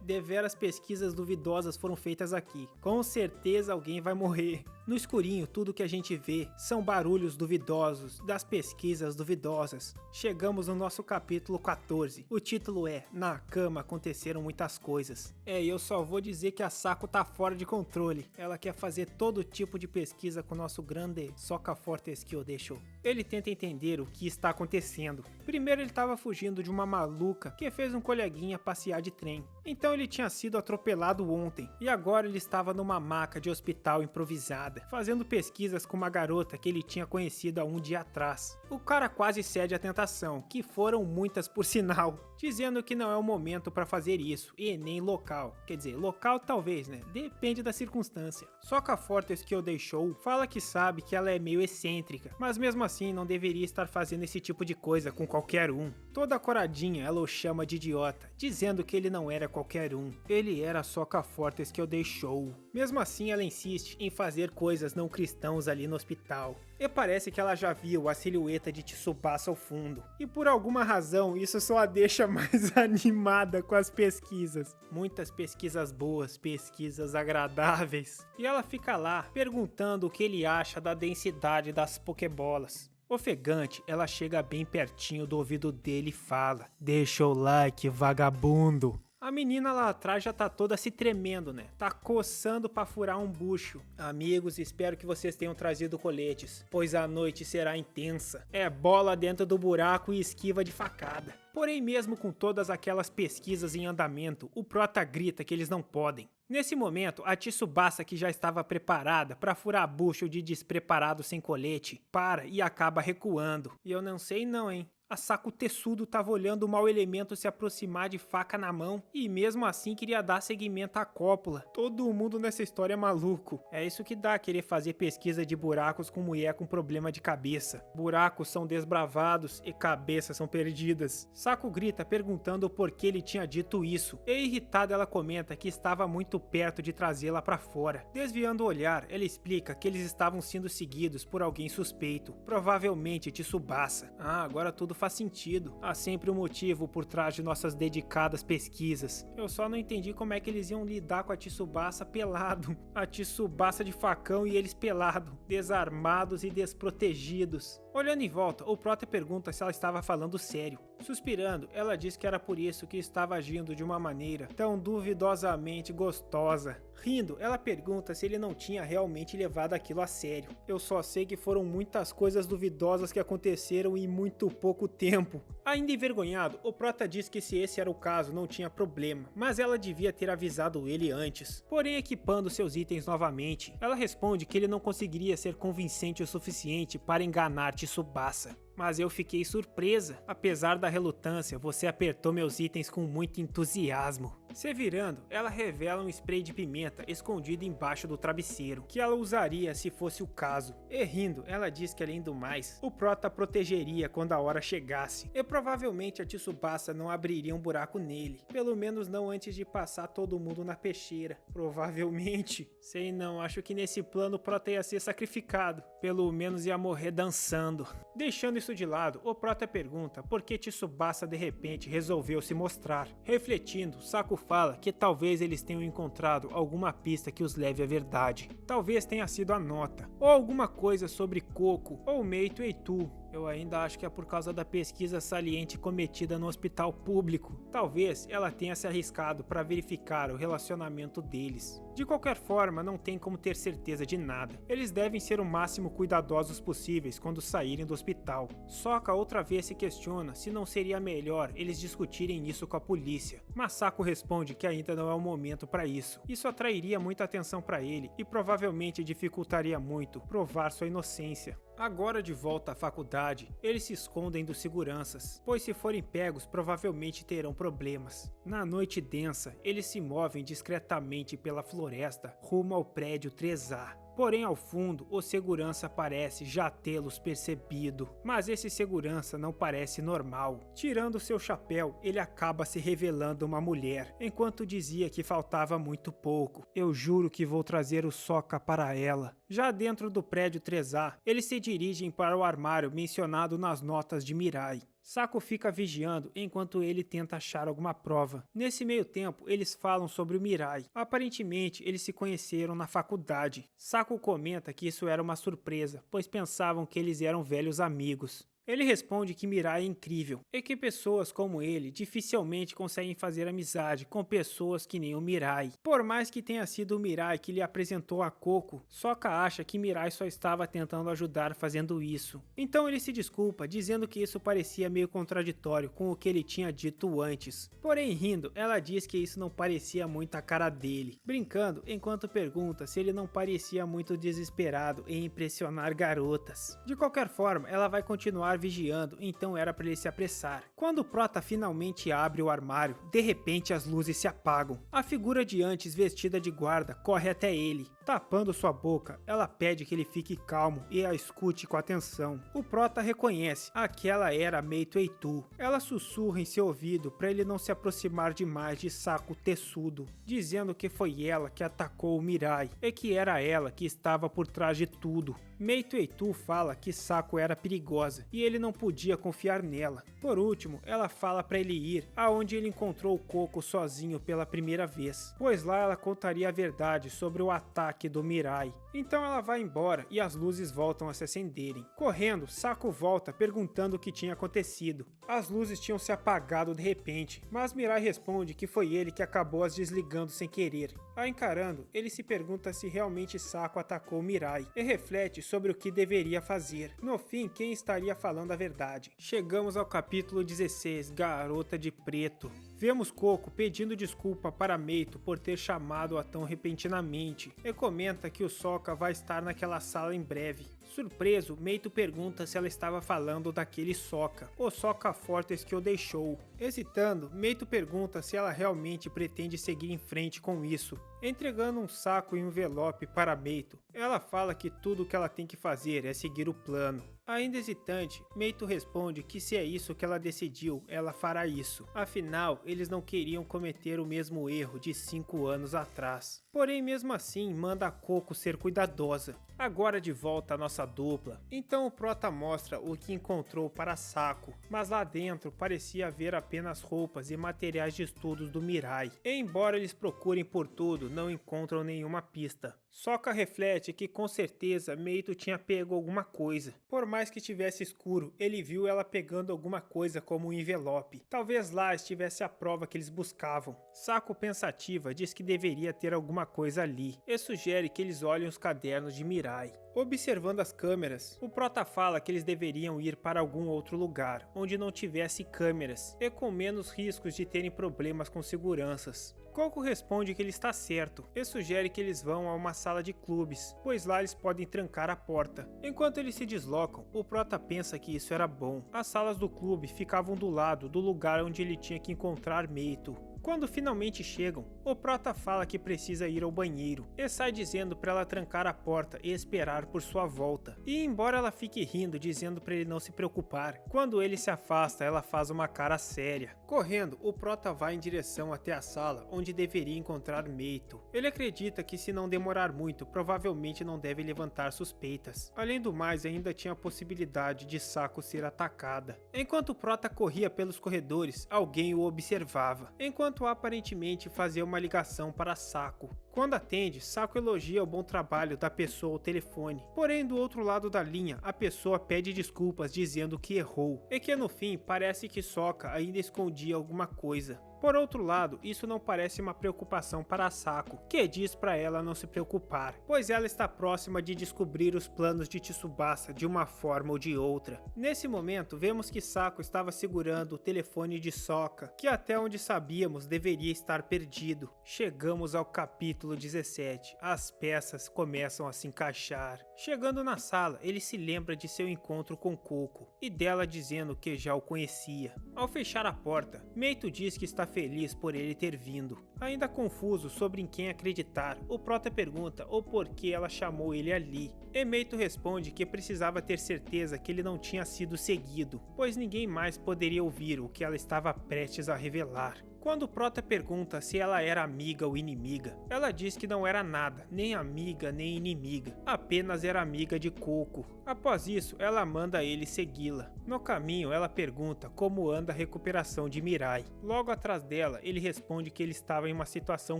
Speaker 1: Deveras pesquisas duvidosas foram feitas aqui. Com certeza alguém vai morrer. No escurinho, tudo que a gente vê são barulhos duvidosos, das pesquisas duvidosas. Chegamos no nosso capítulo 14. O título é Na Cama Aconteceram Muitas Coisas. E eu só vou dizer que a Sako tá fora de controle. Ela quer fazer todo tipo de pesquisa com o nosso grande Sokka Fortes que o deixou. Ele tenta entender o que está acontecendo. Primeiro ele estava fugindo de uma maluca que fez um coleguinha passear de trem. Então ele tinha sido atropelado ontem e agora ele estava numa maca de hospital improvisada, fazendo pesquisas com uma garota que ele tinha conhecido há um dia atrás. O cara quase cede à tentação, que foram muitas por sinal, dizendo que não é o momento para fazer isso e nem local. Quer dizer, local talvez, né? Depende da circunstância. Sokka Fortes que o deixou fala que sabe que ela é meio excêntrica, mas mesmo assim não deveria estar fazendo esse tipo de coisa com qualquer um. Toda coradinha ela o chama de idiota, dizendo que ele não era qualquer um. Ele era Sokka Fortes que o deixou. Mesmo assim ela insiste em fazer coisas não cristãos ali no hospital. E parece que ela já viu a silhueta de Tsubasa ao fundo. E por alguma razão isso só a deixa mais animada com as pesquisas. Muitas pesquisas boas, pesquisas agradáveis. E ela fica lá perguntando o que ele acha da densidade das pokebolas. Ofegante, ela chega bem pertinho do ouvido dele e fala: "Deixa o like, vagabundo." A menina lá atrás já tá toda se tremendo, né? Tá coçando pra furar um bucho. Amigos, espero que vocês tenham trazido coletes, pois a noite será intensa. É bola dentro do buraco e esquiva de facada. Porém, mesmo com todas aquelas pesquisas em andamento, o prota grita que eles não podem. Nesse momento, a Tsubasa, que já estava preparada para furar bucho de despreparado sem colete, para e acaba recuando. E eu não sei não, hein? A Sako Tessudo tava olhando o mau elemento se aproximar de faca na mão e mesmo assim queria dar seguimento à cópula. Todo mundo nessa história é maluco. É isso que dá querer fazer pesquisa de buracos com mulher com problema de cabeça. Buracos são desbravados e cabeças são perdidas. Sako grita perguntando por que ele tinha dito isso. E irritada ela comenta que estava muito perto de trazê-la para fora. Desviando o olhar, ela explica que eles estavam sendo seguidos por alguém suspeito. Provavelmente Tsubasa. Agora tudo faz sentido. Há sempre um motivo por trás de nossas dedicadas pesquisas. Eu só não entendi como é que eles iam lidar com a Tsubasa pelado. A Tsubasa de facão e eles pelado, desarmados e desprotegidos. Olhando em volta, o prota pergunta se ela estava falando sério. Suspirando, ela diz que era por isso que estava agindo de uma maneira tão duvidosamente gostosa. Rindo, ela pergunta se ele não tinha realmente levado aquilo a sério. Eu só sei que foram muitas coisas duvidosas que aconteceram em muito pouco tempo. Ainda envergonhado, o prota diz que se esse era o caso não tinha problema, mas ela devia ter avisado ele antes. Porém, equipando seus itens novamente, ela responde que ele não conseguiria ser convincente o suficiente para enganar Tsubasa. Mas eu fiquei surpresa. Apesar da relutância, você apertou meus itens com muito entusiasmo. Se virando, ela revela um spray de pimenta escondido embaixo do travesseiro, que ela usaria se fosse o caso. E rindo, ela diz que além do mais, o prota protegeria quando a hora chegasse. E provavelmente a Tsubasa não abriria um buraco nele. Pelo menos não antes de passar todo mundo na peixeira. Provavelmente. Sei não, acho que nesse plano o prota ia ser sacrificado. Pelo menos ia morrer dançando. Deixando isso de lado, o prota pergunta por que Tsubasa de repente resolveu se mostrar. Refletindo, Sako fala que talvez eles tenham encontrado alguma pista que os leve à verdade. Talvez tenha sido a nota, ou alguma coisa sobre Coco ou Meito Eitu. Eu ainda acho que é por causa da pesquisa saliente cometida no hospital público. Talvez ela tenha se arriscado para verificar o relacionamento deles. De qualquer forma, não tem como ter certeza de nada. Eles devem ser o máximo cuidadosos possíveis quando saírem do hospital. Sokka outra vez se questiona se não seria melhor eles discutirem isso com a polícia. Mas Sako responde que ainda não é o momento para isso. Isso atrairia muita atenção para ele e provavelmente dificultaria muito provar sua inocência. Agora de volta à faculdade, eles se escondem dos seguranças, pois se forem pegos provavelmente terão problemas. Na noite densa, eles se movem discretamente pela floresta rumo ao prédio 3A. Porém, ao fundo, o segurança parece já tê-los percebido. Mas esse segurança não parece normal. Tirando seu chapéu, ele acaba se revelando uma mulher, enquanto dizia que faltava muito pouco. Eu juro que vou trazer o Sokka para ela. Já dentro do prédio 3A, eles se dirigem para o armário mencionado nas notas de Mirai. Saku fica vigiando enquanto ele tenta achar alguma prova. Nesse meio tempo, eles falam sobre o Mirai. Aparentemente, eles se conheceram na faculdade. Saku comenta que isso era uma surpresa, pois pensavam que eles eram velhos amigos. Ele responde que Mirai é incrível e que pessoas como ele dificilmente conseguem fazer amizade com pessoas que nem o Mirai. Por mais que tenha sido o Mirai que lhe apresentou a Coco, Sokka acha que Mirai só estava tentando ajudar fazendo isso. Então ele se desculpa, dizendo que isso parecia meio contraditório com o que ele tinha dito antes. Porém, rindo, ela diz que isso não parecia muito a cara dele, brincando enquanto pergunta se ele não parecia muito desesperado em impressionar garotas. De qualquer forma, ela vai continuar vigiando, então era para ele se apressar. Quando o Prota finalmente abre o armário, de repente as luzes se apagam. A figura de antes vestida de guarda corre até ele. Tapando sua boca, ela pede que ele fique calmo e a escute com atenção. O Prota reconhece, aquela era Meito Eitu. Ela sussurra em seu ouvido para ele não se aproximar demais de Saku Tessudo, dizendo que foi ela que atacou o Mirai e que era ela que estava por trás de tudo. Meito Eitu fala que Saku era perigosa e ele não podia confiar nela. Por último, ela fala para ele ir aonde ele encontrou o Coco sozinho pela primeira vez, pois lá ela contaria a verdade sobre o ataque do Mirai. Então ela vai embora e as luzes voltam a se acenderem. Correndo, Saku volta perguntando o que tinha acontecido. As luzes tinham se apagado de repente, mas Mirai responde que foi ele que acabou as desligando sem querer. A encarando, ele se pergunta se realmente Saku atacou Mirai e reflete sobre o que deveria fazer. No fim, quem estaria falando a verdade? Chegamos ao capítulo 16, Garota de Preto. Vemos Coco pedindo desculpa para Meito por ter chamado-a tão repentinamente e comenta que o Sokka vai estar naquela sala em breve. Surpreso, Meito pergunta se ela estava falando daquele Sokka, o Sokka Fortress que o deixou. Hesitando, Meito pergunta se ela realmente pretende seguir em frente com isso. Entregando um saco e um envelope para Meito, ela fala que tudo o que ela tem que fazer é seguir o plano. Ainda hesitante, Meito responde que se é isso que ela decidiu, ela fará isso. Afinal, eles não queriam cometer o mesmo erro de 5 anos atrás. Porém, mesmo assim, manda a Coco ser cuidadosa. Agora de volta à nossa dupla. Então o Prota mostra o que encontrou para Saku, mas lá dentro parecia haver apenas roupas e materiais de estudos do Mirai. E embora eles procurem por tudo, não encontram nenhuma pista. Sokka reflete que com certeza Meito tinha pego alguma coisa. Por mais que estivesse escuro, ele viu ela pegando alguma coisa como um envelope. Talvez lá estivesse a prova que eles buscavam. Saku pensativa diz que deveria ter alguma coisa ali e sugere que eles olhem os cadernos de Mirai. Observando as câmeras, o Prota fala que eles deveriam ir para algum outro lugar, onde não tivesse câmeras e com menos riscos de terem problemas com seguranças. Coco responde que ele está certo e sugere que eles vão a uma sala de clubes, pois lá eles podem trancar a porta. Enquanto eles se deslocam, o Prota pensa que isso era bom. As salas do clube ficavam do lado do lugar onde ele tinha que encontrar Meito. Quando finalmente chegam, o Prota fala que precisa ir ao banheiro e sai dizendo para ela trancar a porta e esperar por sua volta. E embora ela fique rindo dizendo para ele não se preocupar, quando ele se afasta ela faz uma cara séria. Correndo, o Prota vai em direção até a sala onde deveria encontrar Meito. Ele acredita que se não demorar muito, provavelmente não deve levantar suspeitas. Além do mais, ainda tinha a possibilidade de Saku ser atacada. Enquanto o Prota corria pelos corredores, alguém o observava. Enquanto aparentemente fazia uma ligação para Saku. Quando atende, Saku elogia o bom trabalho da pessoa ao telefone. Porém, do outro lado da linha, a pessoa pede desculpas dizendo que errou, e que no fim parece que Sokka ainda escondia alguma coisa. Por outro lado, isso não parece uma preocupação para Saku, que diz para ela não se preocupar, pois ela está próxima de descobrir os planos de Tsubasa de uma forma ou de outra. Nesse momento, vemos que Saku estava segurando o telefone de Sokka, que até onde sabíamos deveria estar perdido. Chegamos ao capítulo 17, as peças começam a se encaixar. Chegando na sala, ele se lembra de seu encontro com Coco, e dela dizendo que já o conhecia. Ao fechar a porta, Meito diz que está feliz por ele ter vindo. Ainda confuso sobre em quem acreditar, o Prota pergunta o porquê ela chamou ele ali. E Meito responde que precisava ter certeza que ele não tinha sido seguido, pois ninguém mais poderia ouvir o que ela estava prestes a revelar. Quando o prota pergunta se ela era amiga ou inimiga, ela diz que não era nada, nem amiga nem inimiga, apenas era amiga de Coco. Após isso, ela manda ele segui-la. No caminho, ela pergunta como anda a recuperação de Mirai. Logo atrás dela, ele responde que ele estava em uma situação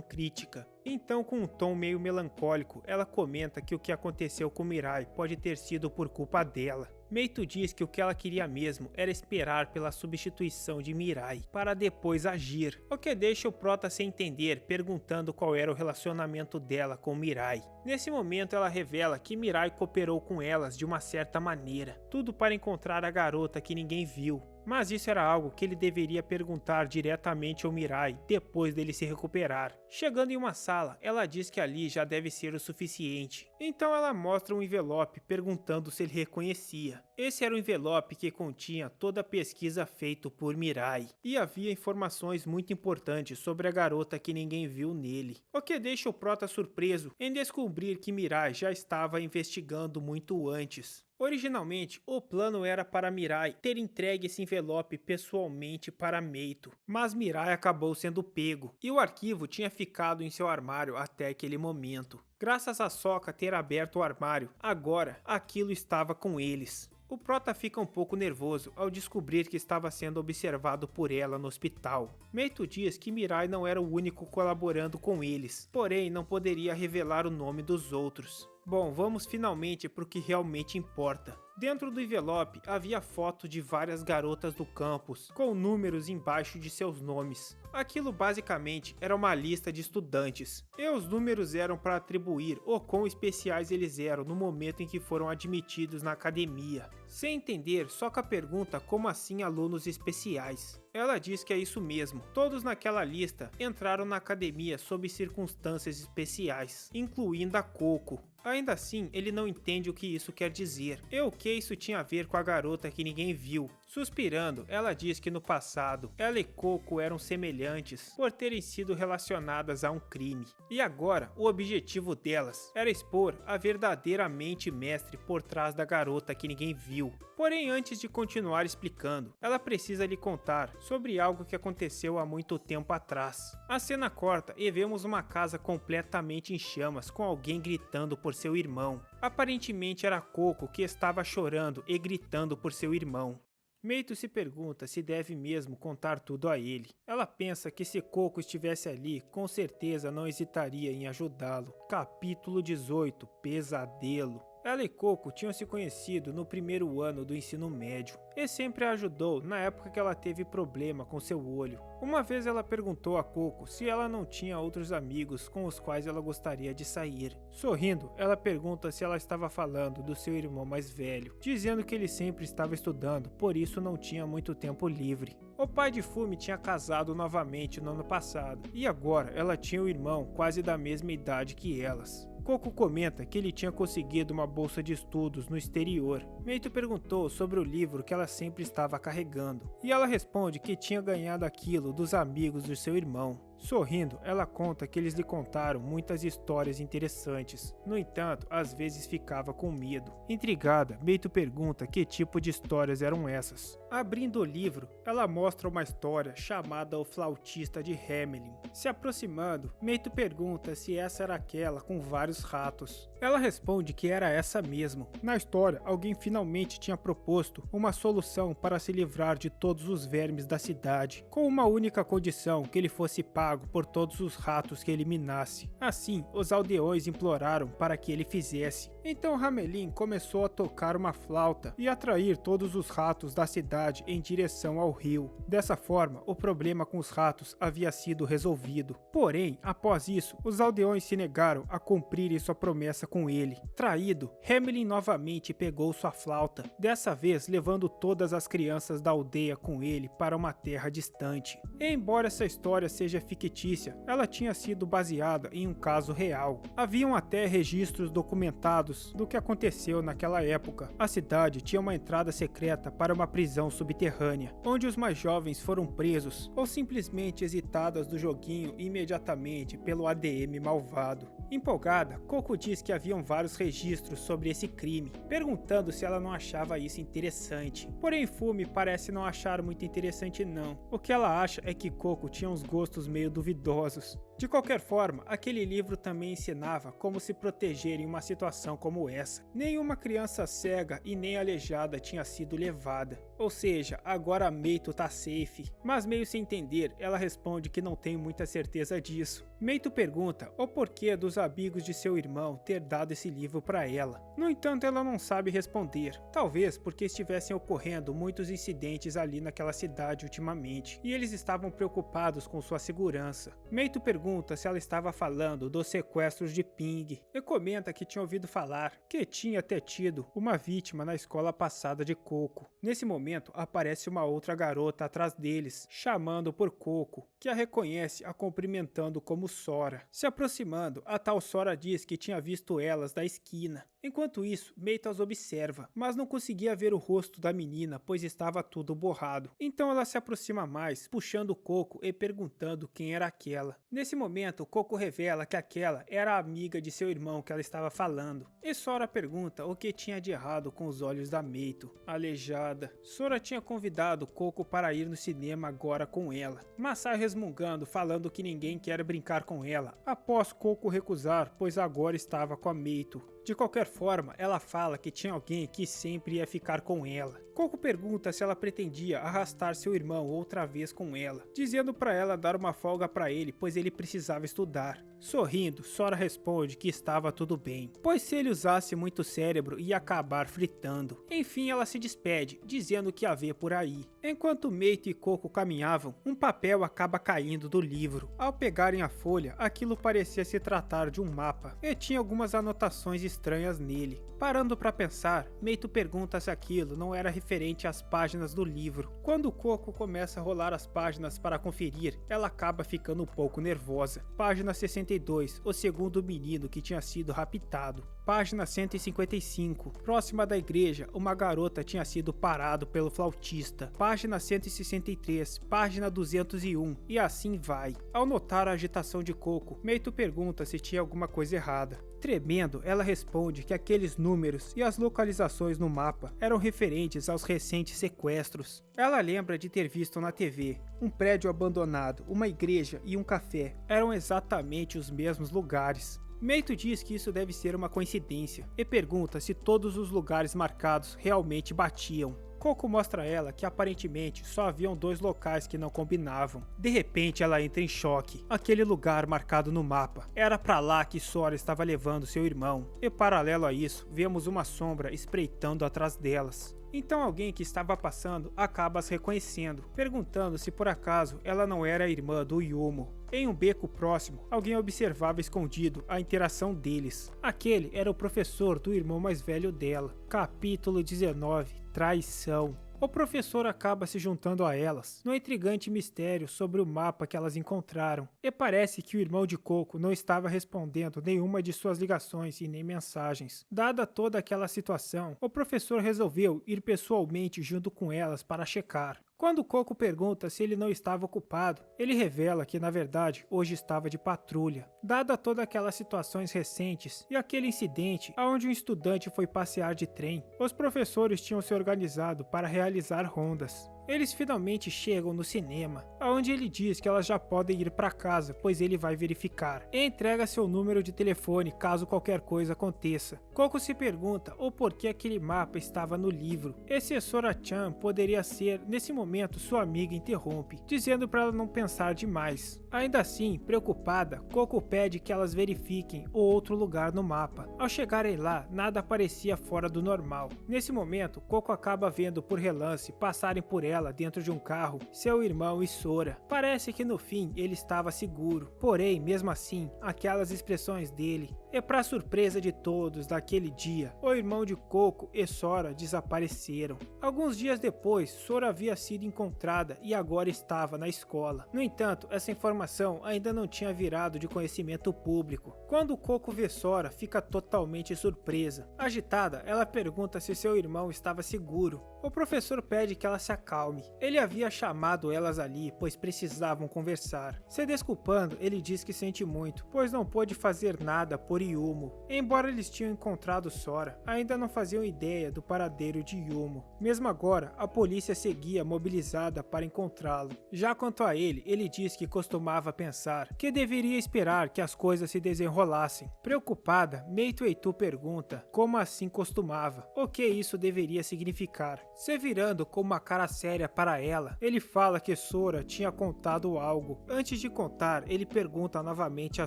Speaker 1: crítica. Então, com um tom meio melancólico, ela comenta que o que aconteceu com Mirai pode ter sido por culpa dela. Meito diz que o que ela queria mesmo era esperar pela substituição de Mirai, para depois agir, o que deixa o prota sem entender, perguntando qual era o relacionamento dela com Mirai. Nesse momento ela revela que Mirai cooperou com elas de uma certa maneira, tudo para encontrar a garota que ninguém viu. Mas isso era algo que ele deveria perguntar diretamente ao Mirai depois dele se recuperar. Chegando em uma sala, ela diz que ali já deve ser o suficiente. Então ela mostra um envelope perguntando se ele reconhecia. Esse era o envelope que continha toda a pesquisa feita por Mirai. E havia informações muito importantes sobre a garota que ninguém viu nele. O que deixa o prota surpreso em descobrir que Mirai já estava investigando muito antes. Originalmente, o plano era para Mirai ter entregue esse envelope pessoalmente para Meito, mas Mirai acabou sendo pego, e o arquivo tinha ficado em seu armário até aquele momento. Graças a Sokka ter aberto o armário, agora aquilo estava com eles. O prota fica um pouco nervoso ao descobrir que estava sendo observado por ela no hospital. Meito diz que Mirai não era o único colaborando com eles, porém não poderia revelar o nome dos outros. Bom, vamos finalmente para o que realmente importa. Dentro do envelope havia fotos de várias garotas do campus, com números embaixo de seus nomes. Aquilo basicamente era uma lista de estudantes, e os números eram para atribuir o quão especiais eles eram no momento em que foram admitidos na academia. Sem entender, Sokka pergunta como assim alunos especiais. Ela diz que é isso mesmo, todos naquela lista entraram na academia sob circunstâncias especiais, incluindo a Coco. Ainda assim, ele não entende o que isso quer dizer, e o que isso tinha a ver com a garota que ninguém viu. Suspirando, ela diz que no passado, ela e Coco eram semelhantes por terem sido relacionadas a um crime. E agora, o objetivo delas era expor a verdadeira mente mestre por trás da garota que ninguém viu. Porém, antes de continuar explicando, ela precisa lhe contar sobre algo que aconteceu há muito tempo atrás. A cena corta e vemos uma casa completamente em chamas com alguém gritando por seu irmão. Aparentemente era Coco que estava chorando e gritando por seu irmão. Meito se pergunta se deve mesmo contar tudo a ele. Ela pensa que se Coco estivesse ali, com certeza não hesitaria em ajudá-lo. Capítulo 18 – Pesadelo. Ela e Coco tinham se conhecido no primeiro ano do ensino médio e sempre a ajudou na época que ela teve problema com seu olho. Uma vez ela perguntou a Coco se ela não tinha outros amigos com os quais ela gostaria de sair. Sorrindo, ela pergunta se ela estava falando do seu irmão mais velho, dizendo que ele sempre estava estudando, por isso não tinha muito tempo livre. O pai de Fumi tinha casado novamente no ano passado, e agora ela tinha um irmão quase da mesma idade que elas. Coco comenta que ele tinha conseguido uma bolsa de estudos no exterior. Meito perguntou sobre o livro que ela sempre estava carregando, e ela responde que tinha ganhado aquilo dos amigos do seu irmão. Sorrindo, ela conta que eles lhe contaram muitas histórias interessantes. No entanto, às vezes ficava com medo. Intrigada, Meito pergunta que tipo de histórias eram essas. Abrindo o livro, ela mostra uma história chamada O Flautista de Hamelin. Se aproximando, Meito pergunta se essa era aquela com vários ratos. Ela responde que era essa mesmo. Na história, alguém finalmente tinha proposto uma solução para se livrar de todos os vermes da cidade, com uma única condição: que ele fosse pago por todos os ratos que eliminasse. Assim, os aldeões imploraram para que ele fizesse. Então Hamelin começou a tocar uma flauta e atrair todos os ratos da cidade em direção ao rio. Dessa forma, o problema com os ratos havia sido resolvido. Porém, após isso, os aldeões se negaram a cumprirem sua promessa com ele. Traído, Hamelin novamente pegou sua flauta, dessa vez levando todas as crianças da aldeia com ele para uma terra distante. E embora essa história seja fictícia, ela tinha sido baseada em um caso real. Haviam até registros documentados do que aconteceu naquela época. A cidade tinha uma entrada secreta para uma prisão subterrânea, onde os mais jovens foram presos ou simplesmente exitadas do joguinho imediatamente pelo ADM malvado. Empolgada, Coco diz que haviam vários registros sobre esse crime, perguntando se ela não achava isso interessante. Porém, Fumi parece não achar muito interessante não. O que ela acha é que Coco tinha uns gostos meio duvidosos. De qualquer forma, aquele livro também ensinava como se proteger em uma situação como essa. Nenhuma criança cega e nem aleijada tinha sido levada. Ou seja, agora a Meito tá safe. Mas meio sem entender, ela responde que não tem muita certeza disso. Meito pergunta o porquê dos amigos de seu irmão ter dado esse livro para ela. No entanto, ela não sabe responder. Talvez porque estivessem ocorrendo muitos incidentes ali naquela cidade ultimamente, e eles estavam preocupados com sua segurança. Meito pergunta se ela estava falando dos sequestros de Ping, e comenta que tinha ouvido falar que tinha até tido uma vítima na escola passada de Coco. Nesse momento, aparece uma outra garota atrás deles, chamando por Coco, que a reconhece a cumprimentando como Sora. Se aproximando, a tal Sora diz que tinha visto elas da esquina. Enquanto isso, Meito as observa, mas não conseguia ver o rosto da menina, pois estava tudo borrado. Então ela se aproxima mais, puxando Coco e perguntando quem era aquela. Nesse momento, Coco revela que aquela era a amiga de seu irmão que ela estava falando. E Sora pergunta o que tinha de errado com os olhos da Meito. Aleijada. Sora tinha convidado Coco para ir no cinema agora com ela, mas sai resmungando, falando que ninguém quer brincar com ela, após Coco recusar, pois agora estava com a Meito. De qualquer forma, ela fala que tinha alguém que sempre ia ficar com ela. Coco pergunta se ela pretendia arrastar seu irmão outra vez com ela, dizendo para ela dar uma folga para ele, pois ele precisava estudar. Sorrindo, Sora responde que estava tudo bem, pois se ele usasse muito cérebro ia acabar fritando. Enfim, ela se despede, dizendo que a vê por aí. Enquanto Meito e Coco caminhavam, um papel acaba caindo do livro. Ao pegarem a folha, aquilo parecia se tratar de um mapa, e tinha algumas anotações estranhas nele. Parando para pensar, Meito pergunta se aquilo não era referente às páginas do livro. Quando Coco começa a rolar as páginas para conferir, ela acaba ficando um pouco nervosa. Página 62, o segundo menino que tinha sido raptado. Página 155, próxima da igreja, uma garota tinha sido parado pelo flautista. Página 163, página 201, e assim vai. Ao notar a agitação de Coco, Meito pergunta se tinha alguma coisa errada. Tremendo, ela responde que aqueles números e as localizações no mapa eram referentes aos recentes sequestros. Ela lembra de ter visto na TV um prédio abandonado, uma igreja e um café. Eram exatamente os mesmos lugares. Meito diz que isso deve ser uma coincidência e pergunta se todos os lugares marcados realmente batiam. Coco mostra a ela que aparentemente só haviam 2 locais que não combinavam. De repente ela entra em choque. Aquele lugar marcado no mapa era para lá que Sora estava levando seu irmão. E paralelo a isso, vemos uma sombra espreitando atrás delas. Então alguém que estava passando acaba as reconhecendo, perguntando se por acaso ela não era a irmã do Yumo. Em um beco próximo, alguém observava escondido a interação deles. Aquele era o professor do irmão mais velho dela. Capítulo 19, Traição. O professor acaba se juntando a elas, no intrigante mistério sobre o mapa que elas encontraram, e parece que o irmão de Coco não estava respondendo nenhuma de suas ligações e nem mensagens. Dada toda aquela situação, o professor resolveu ir pessoalmente junto com elas para checar. Quando Coco pergunta se ele não estava ocupado, ele revela que na verdade hoje estava de patrulha. Dada todas aquelas situações recentes e aquele incidente onde um estudante foi passear de trem, os professores tinham se organizado para realizar rondas. Eles finalmente chegam no cinema, onde ele diz que elas já podem ir para casa, pois ele vai verificar, e entrega seu número de telefone caso qualquer coisa aconteça. Coco se pergunta o porquê aquele mapa estava no livro, e se Sora-chan poderia ser, nesse momento sua amiga interrompe, dizendo para ela não pensar demais. Ainda assim, preocupada, Coco pede que elas verifiquem o outro lugar no mapa. Ao chegarem lá, nada parecia fora do normal. Nesse momento, Coco acaba vendo por relance passarem por ela dentro de um carro seu irmão e Sora. Parece que no fim ele estava seguro, porém, mesmo assim, aquelas expressões dele. E para surpresa de todos daquele dia, o irmão de Coco e Sora desapareceram. Alguns dias depois, Sora havia sido encontrada e agora estava na escola. No entanto, essa informação informação ainda não tinha virado de conhecimento público. Quando Coco vê Sora, fica totalmente surpresa. Agitada, ela pergunta se seu irmão estava seguro. O professor pede que ela se acalme. Ele havia chamado elas ali, pois precisavam conversar. Se desculpando, ele diz que sente muito, pois não pôde fazer nada por Yumo. Embora eles tinham encontrado Sora, ainda não faziam ideia do paradeiro de Yumo. Mesmo agora, a polícia seguia mobilizada para encontrá-lo. Já quanto a ele diz que costumava pensar que deveria esperar que as coisas se desenrolassem. Preocupada, Meito Eitu pergunta como assim costumava, o que isso deveria significar. Se virando com uma cara séria para ela, ele fala que Sora tinha contado algo. Antes de contar, ele pergunta novamente a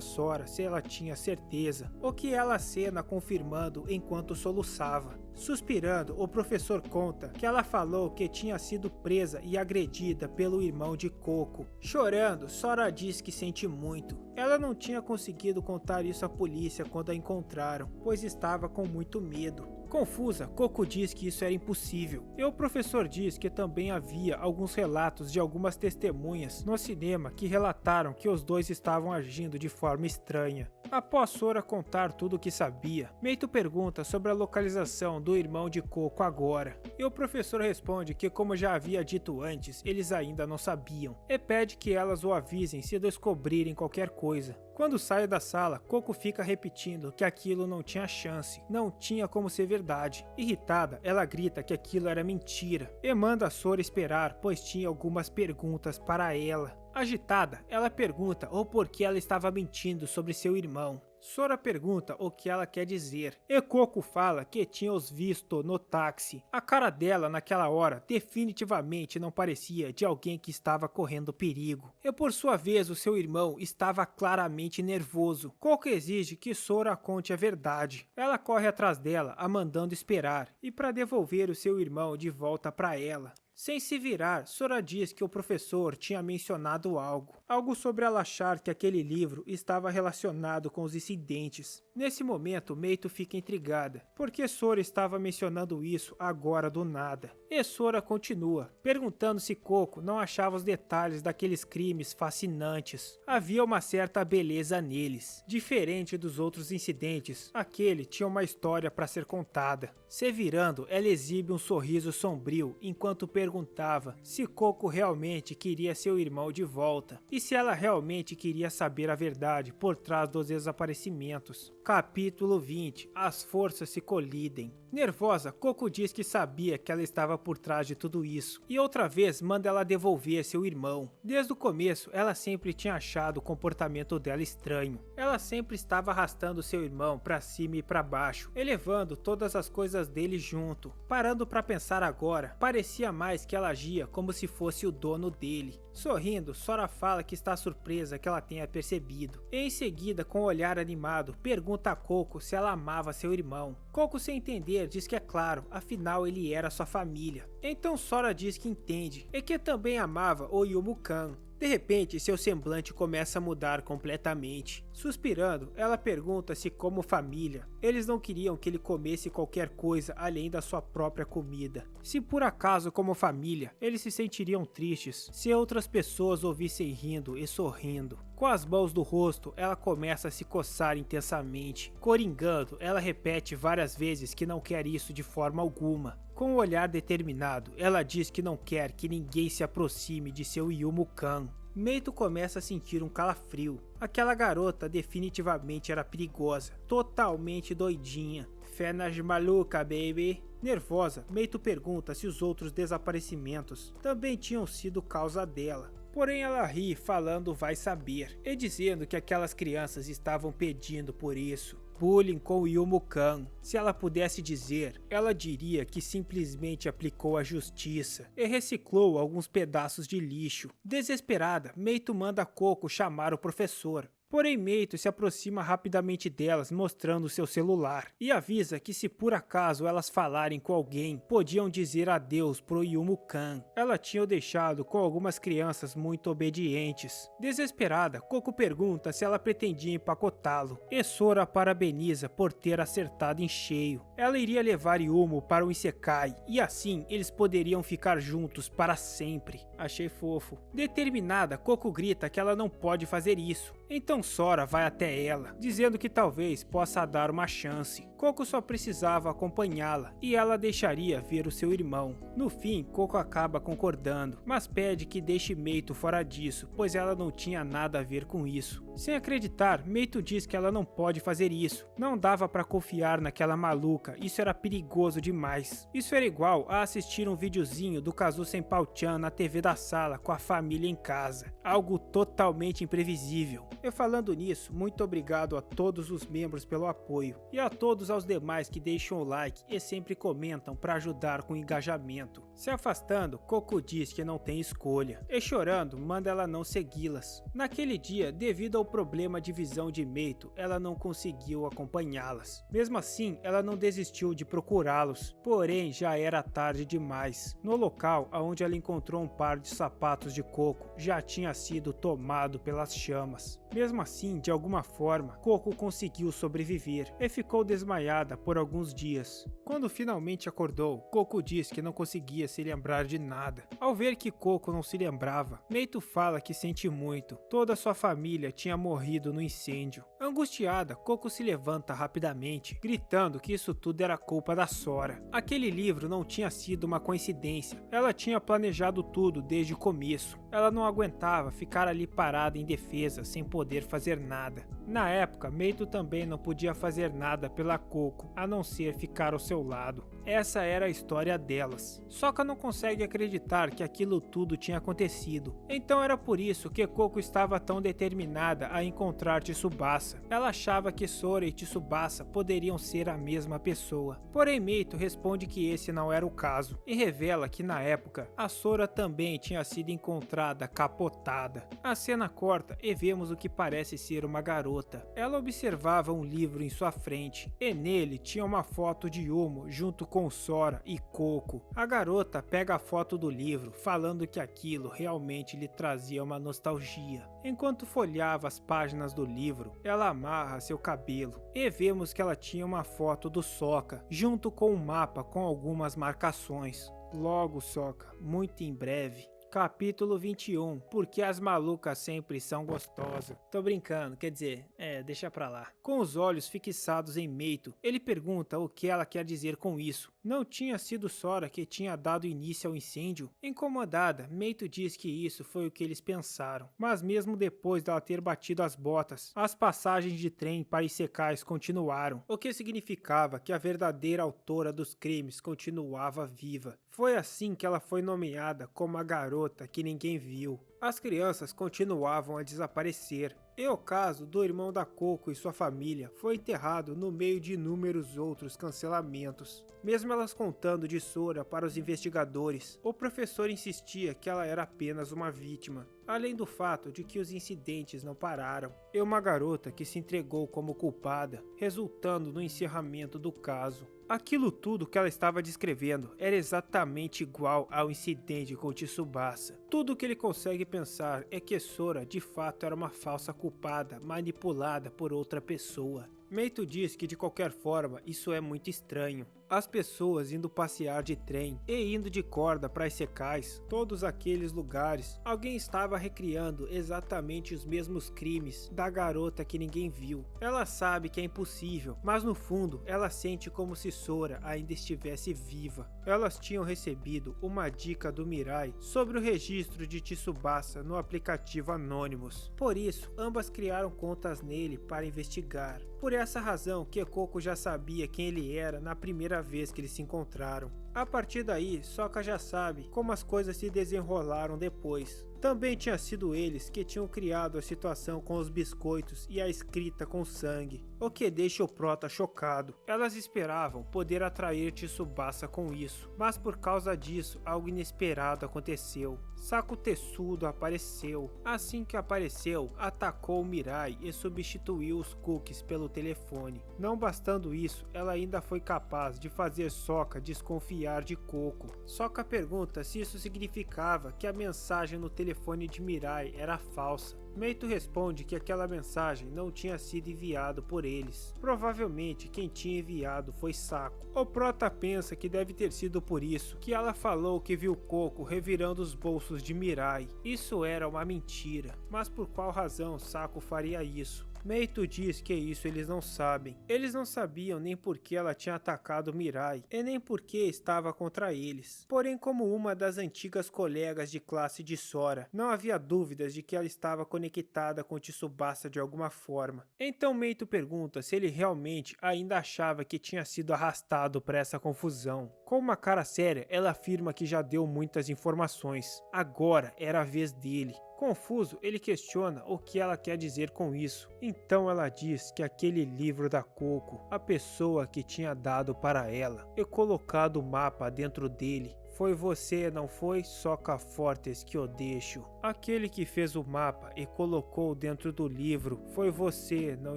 Speaker 1: Sora se ela tinha certeza, o que ela acena confirmando enquanto soluçava. Suspirando, o professor conta que ela falou que tinha sido presa e agredida pelo irmão de Coco. Chorando, Sora diz que sente muito. Ela não tinha conseguido contar isso à polícia quando a encontraram, pois estava com muito medo. Confusa, Coco diz que isso era impossível, e o professor diz que também havia alguns relatos de algumas testemunhas no cinema que relataram que os dois estavam agindo de forma estranha. Após Sora contar tudo o que sabia, Meito pergunta sobre a localização do irmão de Coco agora, e o professor responde que, como já havia dito antes, eles ainda não sabiam, e pede que elas o avisem se descobrirem qualquer coisa. Quando sai da sala, Coco fica repetindo que aquilo não tinha chance, não tinha como ser verdade. Irritada, ela grita que aquilo era mentira e manda a Sora esperar, pois tinha algumas perguntas para ela. Agitada, ela pergunta o porquê ela estava mentindo sobre seu irmão. Sora pergunta o que ela quer dizer, e Coco fala que tinha os visto no táxi. A cara dela naquela hora definitivamente não parecia de alguém que estava correndo perigo. E por sua vez o seu irmão estava claramente nervoso. Coco exige que Sora conte a verdade. Ela corre atrás dela, a mandando esperar, e para devolver o seu irmão de volta para ela. Sem se virar, Sora diz que o professor tinha mencionado algo sobre ela achar que aquele livro estava relacionado com os incidentes. Nesse momento, Meito fica intrigada, porque Sora estava mencionando isso agora do nada. E Sora continua, perguntando se Coco não achava os detalhes daqueles crimes fascinantes. Havia uma certa beleza neles. Diferente dos outros incidentes, aquele tinha uma história para ser contada. Se virando, ela exibe um sorriso sombrio enquanto perguntava se Coco realmente queria seu irmão de volta e se ela realmente queria saber a verdade por trás dos desaparecimentos. Capítulo 20. As forças se colidem. Nervosa, Coco diz que sabia que ela estava por trás de tudo isso, e outra vez manda ela devolver seu irmão. Desde o começo, ela sempre tinha achado o comportamento dela estranho. Ela sempre estava arrastando seu irmão para cima e para baixo, elevando todas as coisas dele junto. Parando para pensar agora, parecia mais que ela agia como se fosse o dono dele. Sorrindo, Sora fala que está surpresa que ela tenha percebido. E em seguida, com um olhar animado, pergunta a Coco se ela amava seu irmão. Coco, sem entender, diz que é claro, afinal ele era sua família. Então Sora diz que entende e que também amava o Yumo-kan. De repente, seu semblante começa a mudar completamente. Suspirando, ela pergunta se, como família, eles não queriam que ele comesse qualquer coisa além da sua própria comida. Se por acaso, como família, eles se sentiriam tristes se outras pessoas ouvissem rindo e sorrindo. Com as mãos do rosto, ela começa a se coçar intensamente. Coringando, ela repete várias vezes que não quer isso de forma alguma. Com um olhar determinado, ela diz que não quer que ninguém se aproxime de seu Yumo-kan. Meito começa a sentir um calafrio. Aquela garota definitivamente era perigosa, totalmente doidinha. Fé nas maluca, baby. Nervosa, Meito pergunta se os outros desaparecimentos também tinham sido causa dela. Porém ela ri falando vai saber, e dizendo que aquelas crianças estavam pedindo por isso. Bullying com Yumo-kan. Se ela pudesse dizer, ela diria que simplesmente aplicou a justiça e reciclou alguns pedaços de lixo. Desesperada, Meito manda Coco chamar o professor. Porém, Meito se aproxima rapidamente delas, mostrando seu celular, e avisa que se por acaso elas falarem com alguém, podiam dizer adeus pro Yumu-kan. Ela tinha o deixado com algumas crianças muito obedientes. Desesperada, Coco pergunta se ela pretendia empacotá-lo, e Sora a parabeniza por ter acertado em cheio. Ela iria levar Yumo para o Isekai, e assim eles poderiam ficar juntos para sempre. Achei fofo. Determinada, Coco grita que ela não pode fazer isso. Então Sora vai até ela, dizendo que talvez possa dar uma chance. Coco só precisava acompanhá-la, e ela deixaria ver o seu irmão. No fim, Coco acaba concordando, mas pede que deixe Meito fora disso, pois ela não tinha nada a ver com isso. Sem acreditar, Meito diz que ela não pode fazer isso. Não dava para confiar naquela maluca, isso era perigoso demais. Isso era igual a assistir um videozinho do Kazu Senpou-chan na TV da sala com a família em casa. Algo totalmente imprevisível. E falando nisso, muito obrigado a todos os membros pelo apoio, e a todos aos demais que deixam o like e sempre comentam para ajudar com o engajamento. Se afastando, Coco diz que não tem escolha, e chorando, manda ela não segui-las. Naquele dia, devido ao problema de visão de Meito, ela não conseguiu acompanhá-las. Mesmo assim, ela não desistiu de procurá-los, porém já era tarde demais. No local onde ela encontrou um par de sapatos de Coco, já tinha sido tomado pelas chamas. Mesmo assim, de alguma forma, Coco conseguiu sobreviver e ficou desmaiada por alguns dias. Quando finalmente acordou, Coco diz que não conseguia se lembrar de nada. Ao ver que Coco não se lembrava, Meito fala que sente muito. Toda sua família tinha morrido no incêndio. Angustiada, Coco se levanta rapidamente, gritando que isso tudo era culpa da Sora. Aquele livro não tinha sido uma coincidência. Ela tinha planejado tudo desde o começo. Ela não aguentava ficar ali parada em defesa, sem poder fazer nada. Na época, Meito também não podia fazer nada pela Coco, a não ser ficar ao seu lado. Essa era a história delas. Sokka não consegue acreditar que aquilo tudo tinha acontecido. Então era por isso que Coco estava tão determinada a encontrar Tsubasa. Ela achava que Sora e Tsubasa poderiam ser a mesma pessoa. Porém, Meito responde que esse não era o caso, e revela que na época, a Sora também tinha sido encontrada capotada. A cena corta e vemos o que parece ser uma garota. Ela observava um livro em sua frente, e nele tinha uma foto de Yumo junto com Sora e Coco. A garota pega a foto do livro, falando que aquilo realmente lhe trazia uma nostalgia. Enquanto folheava as páginas do livro, ela amarra seu cabelo, e vemos que ela tinha uma foto do Sokka, junto com um mapa com algumas marcações. Logo, Sokka, muito em breve. Capítulo 21, porque as malucas sempre são gostosas. Tô brincando, quer dizer, deixa pra lá. Com os olhos fixados em Meito, ele pergunta o que ela quer dizer com isso. Não tinha sido Sora que tinha dado início ao incêndio? Incomodada, Meito diz que isso foi o que eles pensaram. Mas mesmo depois dela ter batido as botas, as passagens de trem para Isekais continuaram, o que significava que a verdadeira autora dos crimes continuava viva. Foi assim que ela foi nomeada como a garota que ninguém viu. As crianças continuavam a desaparecer, e o caso do irmão da Coco e sua família foi enterrado no meio de inúmeros outros cancelamentos. Mesmo elas contando de Sora para os investigadores, o professor insistia que ela era apenas uma vítima, além do fato de que os incidentes não pararam, e uma garota que se entregou como culpada, resultando no encerramento do caso. Aquilo tudo que ela estava descrevendo era exatamente igual ao incidente com Tsubasa. Tudo o que ele consegue pensar é que Sora de fato era uma falsa culpada, manipulada por outra pessoa. Meito diz que de qualquer forma isso é muito estranho. As pessoas indo passear de trem e indo de corda para Isekais, todos aqueles lugares, alguém estava recriando exatamente os mesmos crimes da garota que ninguém viu. Ela sabe que é impossível, mas no fundo ela sente como se Sora ainda estivesse viva. Elas tinham recebido uma dica do Mirai sobre o registro de Tsubasa no aplicativo Anonymous. Por isso, ambas criaram contas nele para investigar. Por essa razão que Coco já sabia quem ele era na primeira vez que eles se encontraram. A partir daí, Sokka já sabe como as coisas se desenrolaram depois. Também tinha sido eles que tinham criado a situação com os biscoitos e a escrita com sangue, o que deixa o prota chocado. Elas esperavam poder atrair Tsubasa com isso, mas por causa disso algo inesperado aconteceu. Saco Tessudo apareceu. Assim que apareceu, atacou Mirai e substituiu os cookies pelo telefone. Não bastando isso, ela ainda foi capaz de fazer Sokka desconfiar de Coco. Sokka pergunta se isso significava que a mensagem no telefone de Mirai era falsa. Meito responde que aquela mensagem não tinha sido enviada por eles. Provavelmente quem tinha enviado foi Saco. O prota pensa que deve ter sido por isso que ela falou que viu Coco revirando os bolsos de Mirai. Isso era uma mentira, mas por qual razão Saco faria isso? Meito diz que isso eles não sabem. Eles não sabiam nem por que ela tinha atacado Mirai, e nem por que estava contra eles. Porém, como uma das antigas colegas de classe de Sora, não havia dúvidas de que ela estava conectada com Tsubasa de alguma forma. Então Meito pergunta se ele realmente ainda achava que tinha sido arrastado para essa confusão. Com uma cara séria, ela afirma que já deu muitas informações. Agora era a vez dele. Confuso, ele questiona o que ela quer dizer com isso. Então ela diz que aquele livro da Coco, a pessoa que tinha dado para ela e colocado o mapa dentro dele, foi você, não foi? Sokka Fortes que eu deixo. Aquele que fez o mapa e colocou dentro do livro, foi você, não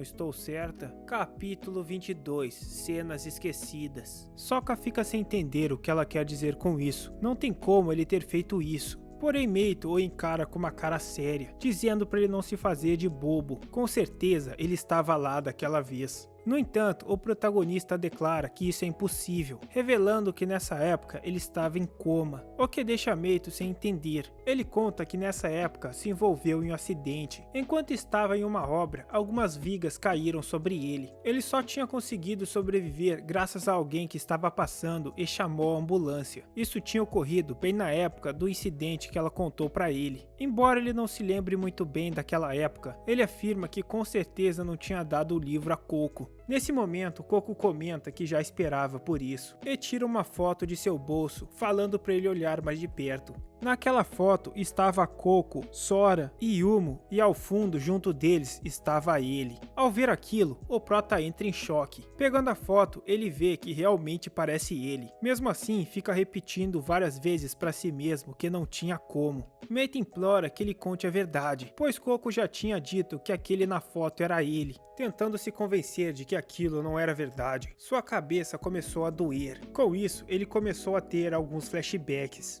Speaker 1: estou certa? Capítulo 22, Cenas Esquecidas. Sokka fica sem entender o que ela quer dizer com isso. Não tem como ele ter feito isso. Porém, Meito o encara com uma cara séria, dizendo para ele não se fazer de bobo. Com certeza, ele estava lá daquela vez. No entanto, o protagonista declara que isso é impossível, revelando que nessa época ele estava em coma, o que deixa Meito sem entender. Ele conta que nessa época se envolveu em um acidente. Enquanto estava em uma obra, algumas vigas caíram sobre ele. Ele só tinha conseguido sobreviver graças a alguém que estava passando e chamou a ambulância. Isso tinha ocorrido bem na época do incidente que ela contou para ele. Embora ele não se lembre muito bem daquela época, ele afirma que com certeza não tinha dado o livro a Coco. Nesse momento, Coco comenta que já esperava por isso e tira uma foto de seu bolso, falando para ele olhar mais de perto. Naquela foto estava Coco, Sora e Yumo, e ao fundo, junto deles, estava ele. Ao ver aquilo, o prota entra em choque. Pegando a foto, ele vê que realmente parece ele. Mesmo assim, fica repetindo várias vezes para si mesmo que não tinha como. Meito implora que ele conte a verdade, pois Coco já tinha dito que aquele na foto era ele, tentando se convencer de que aquilo não era verdade. Sua cabeça começou a doer. Com isso, ele começou a ter alguns flashbacks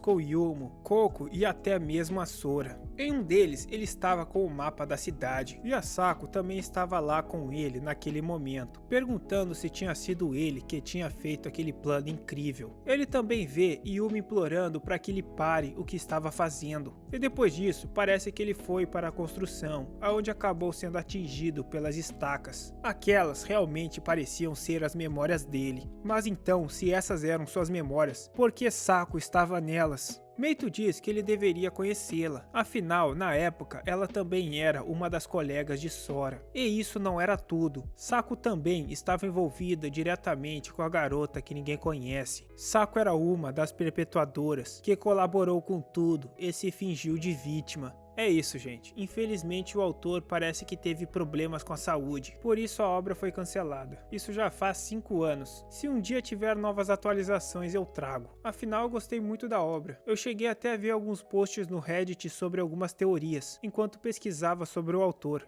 Speaker 1: com Yumo, Coco e até mesmo a Sora. Em um deles, ele estava com o mapa da cidade, e a Saco também estava lá com ele naquele momento, perguntando se tinha sido ele que tinha feito aquele plano incrível. Ele também vê Yumo implorando para que ele pare o que estava fazendo, e depois disso, parece que ele foi para a construção, aonde acabou sendo atingido pelas estacas. Aquelas realmente pareciam ser as memórias dele, mas então, se essas eram suas memórias, por que Saco estava nelas? Meito diz que ele deveria conhecê-la, afinal, na época, ela também era uma das colegas de Sora. E isso não era tudo. Saco também estava envolvida diretamente com a garota que ninguém conhece. Saco era uma das perpetuadoras que colaborou com tudo e se fingiu de vítima. É isso, gente. Infelizmente o autor parece que teve problemas com a saúde, por isso a obra foi cancelada. Isso já faz 5 anos. Se um dia tiver novas atualizações eu trago. Afinal eu gostei muito da obra. Eu cheguei até a ver alguns posts no Reddit sobre algumas teorias, enquanto pesquisava sobre o autor.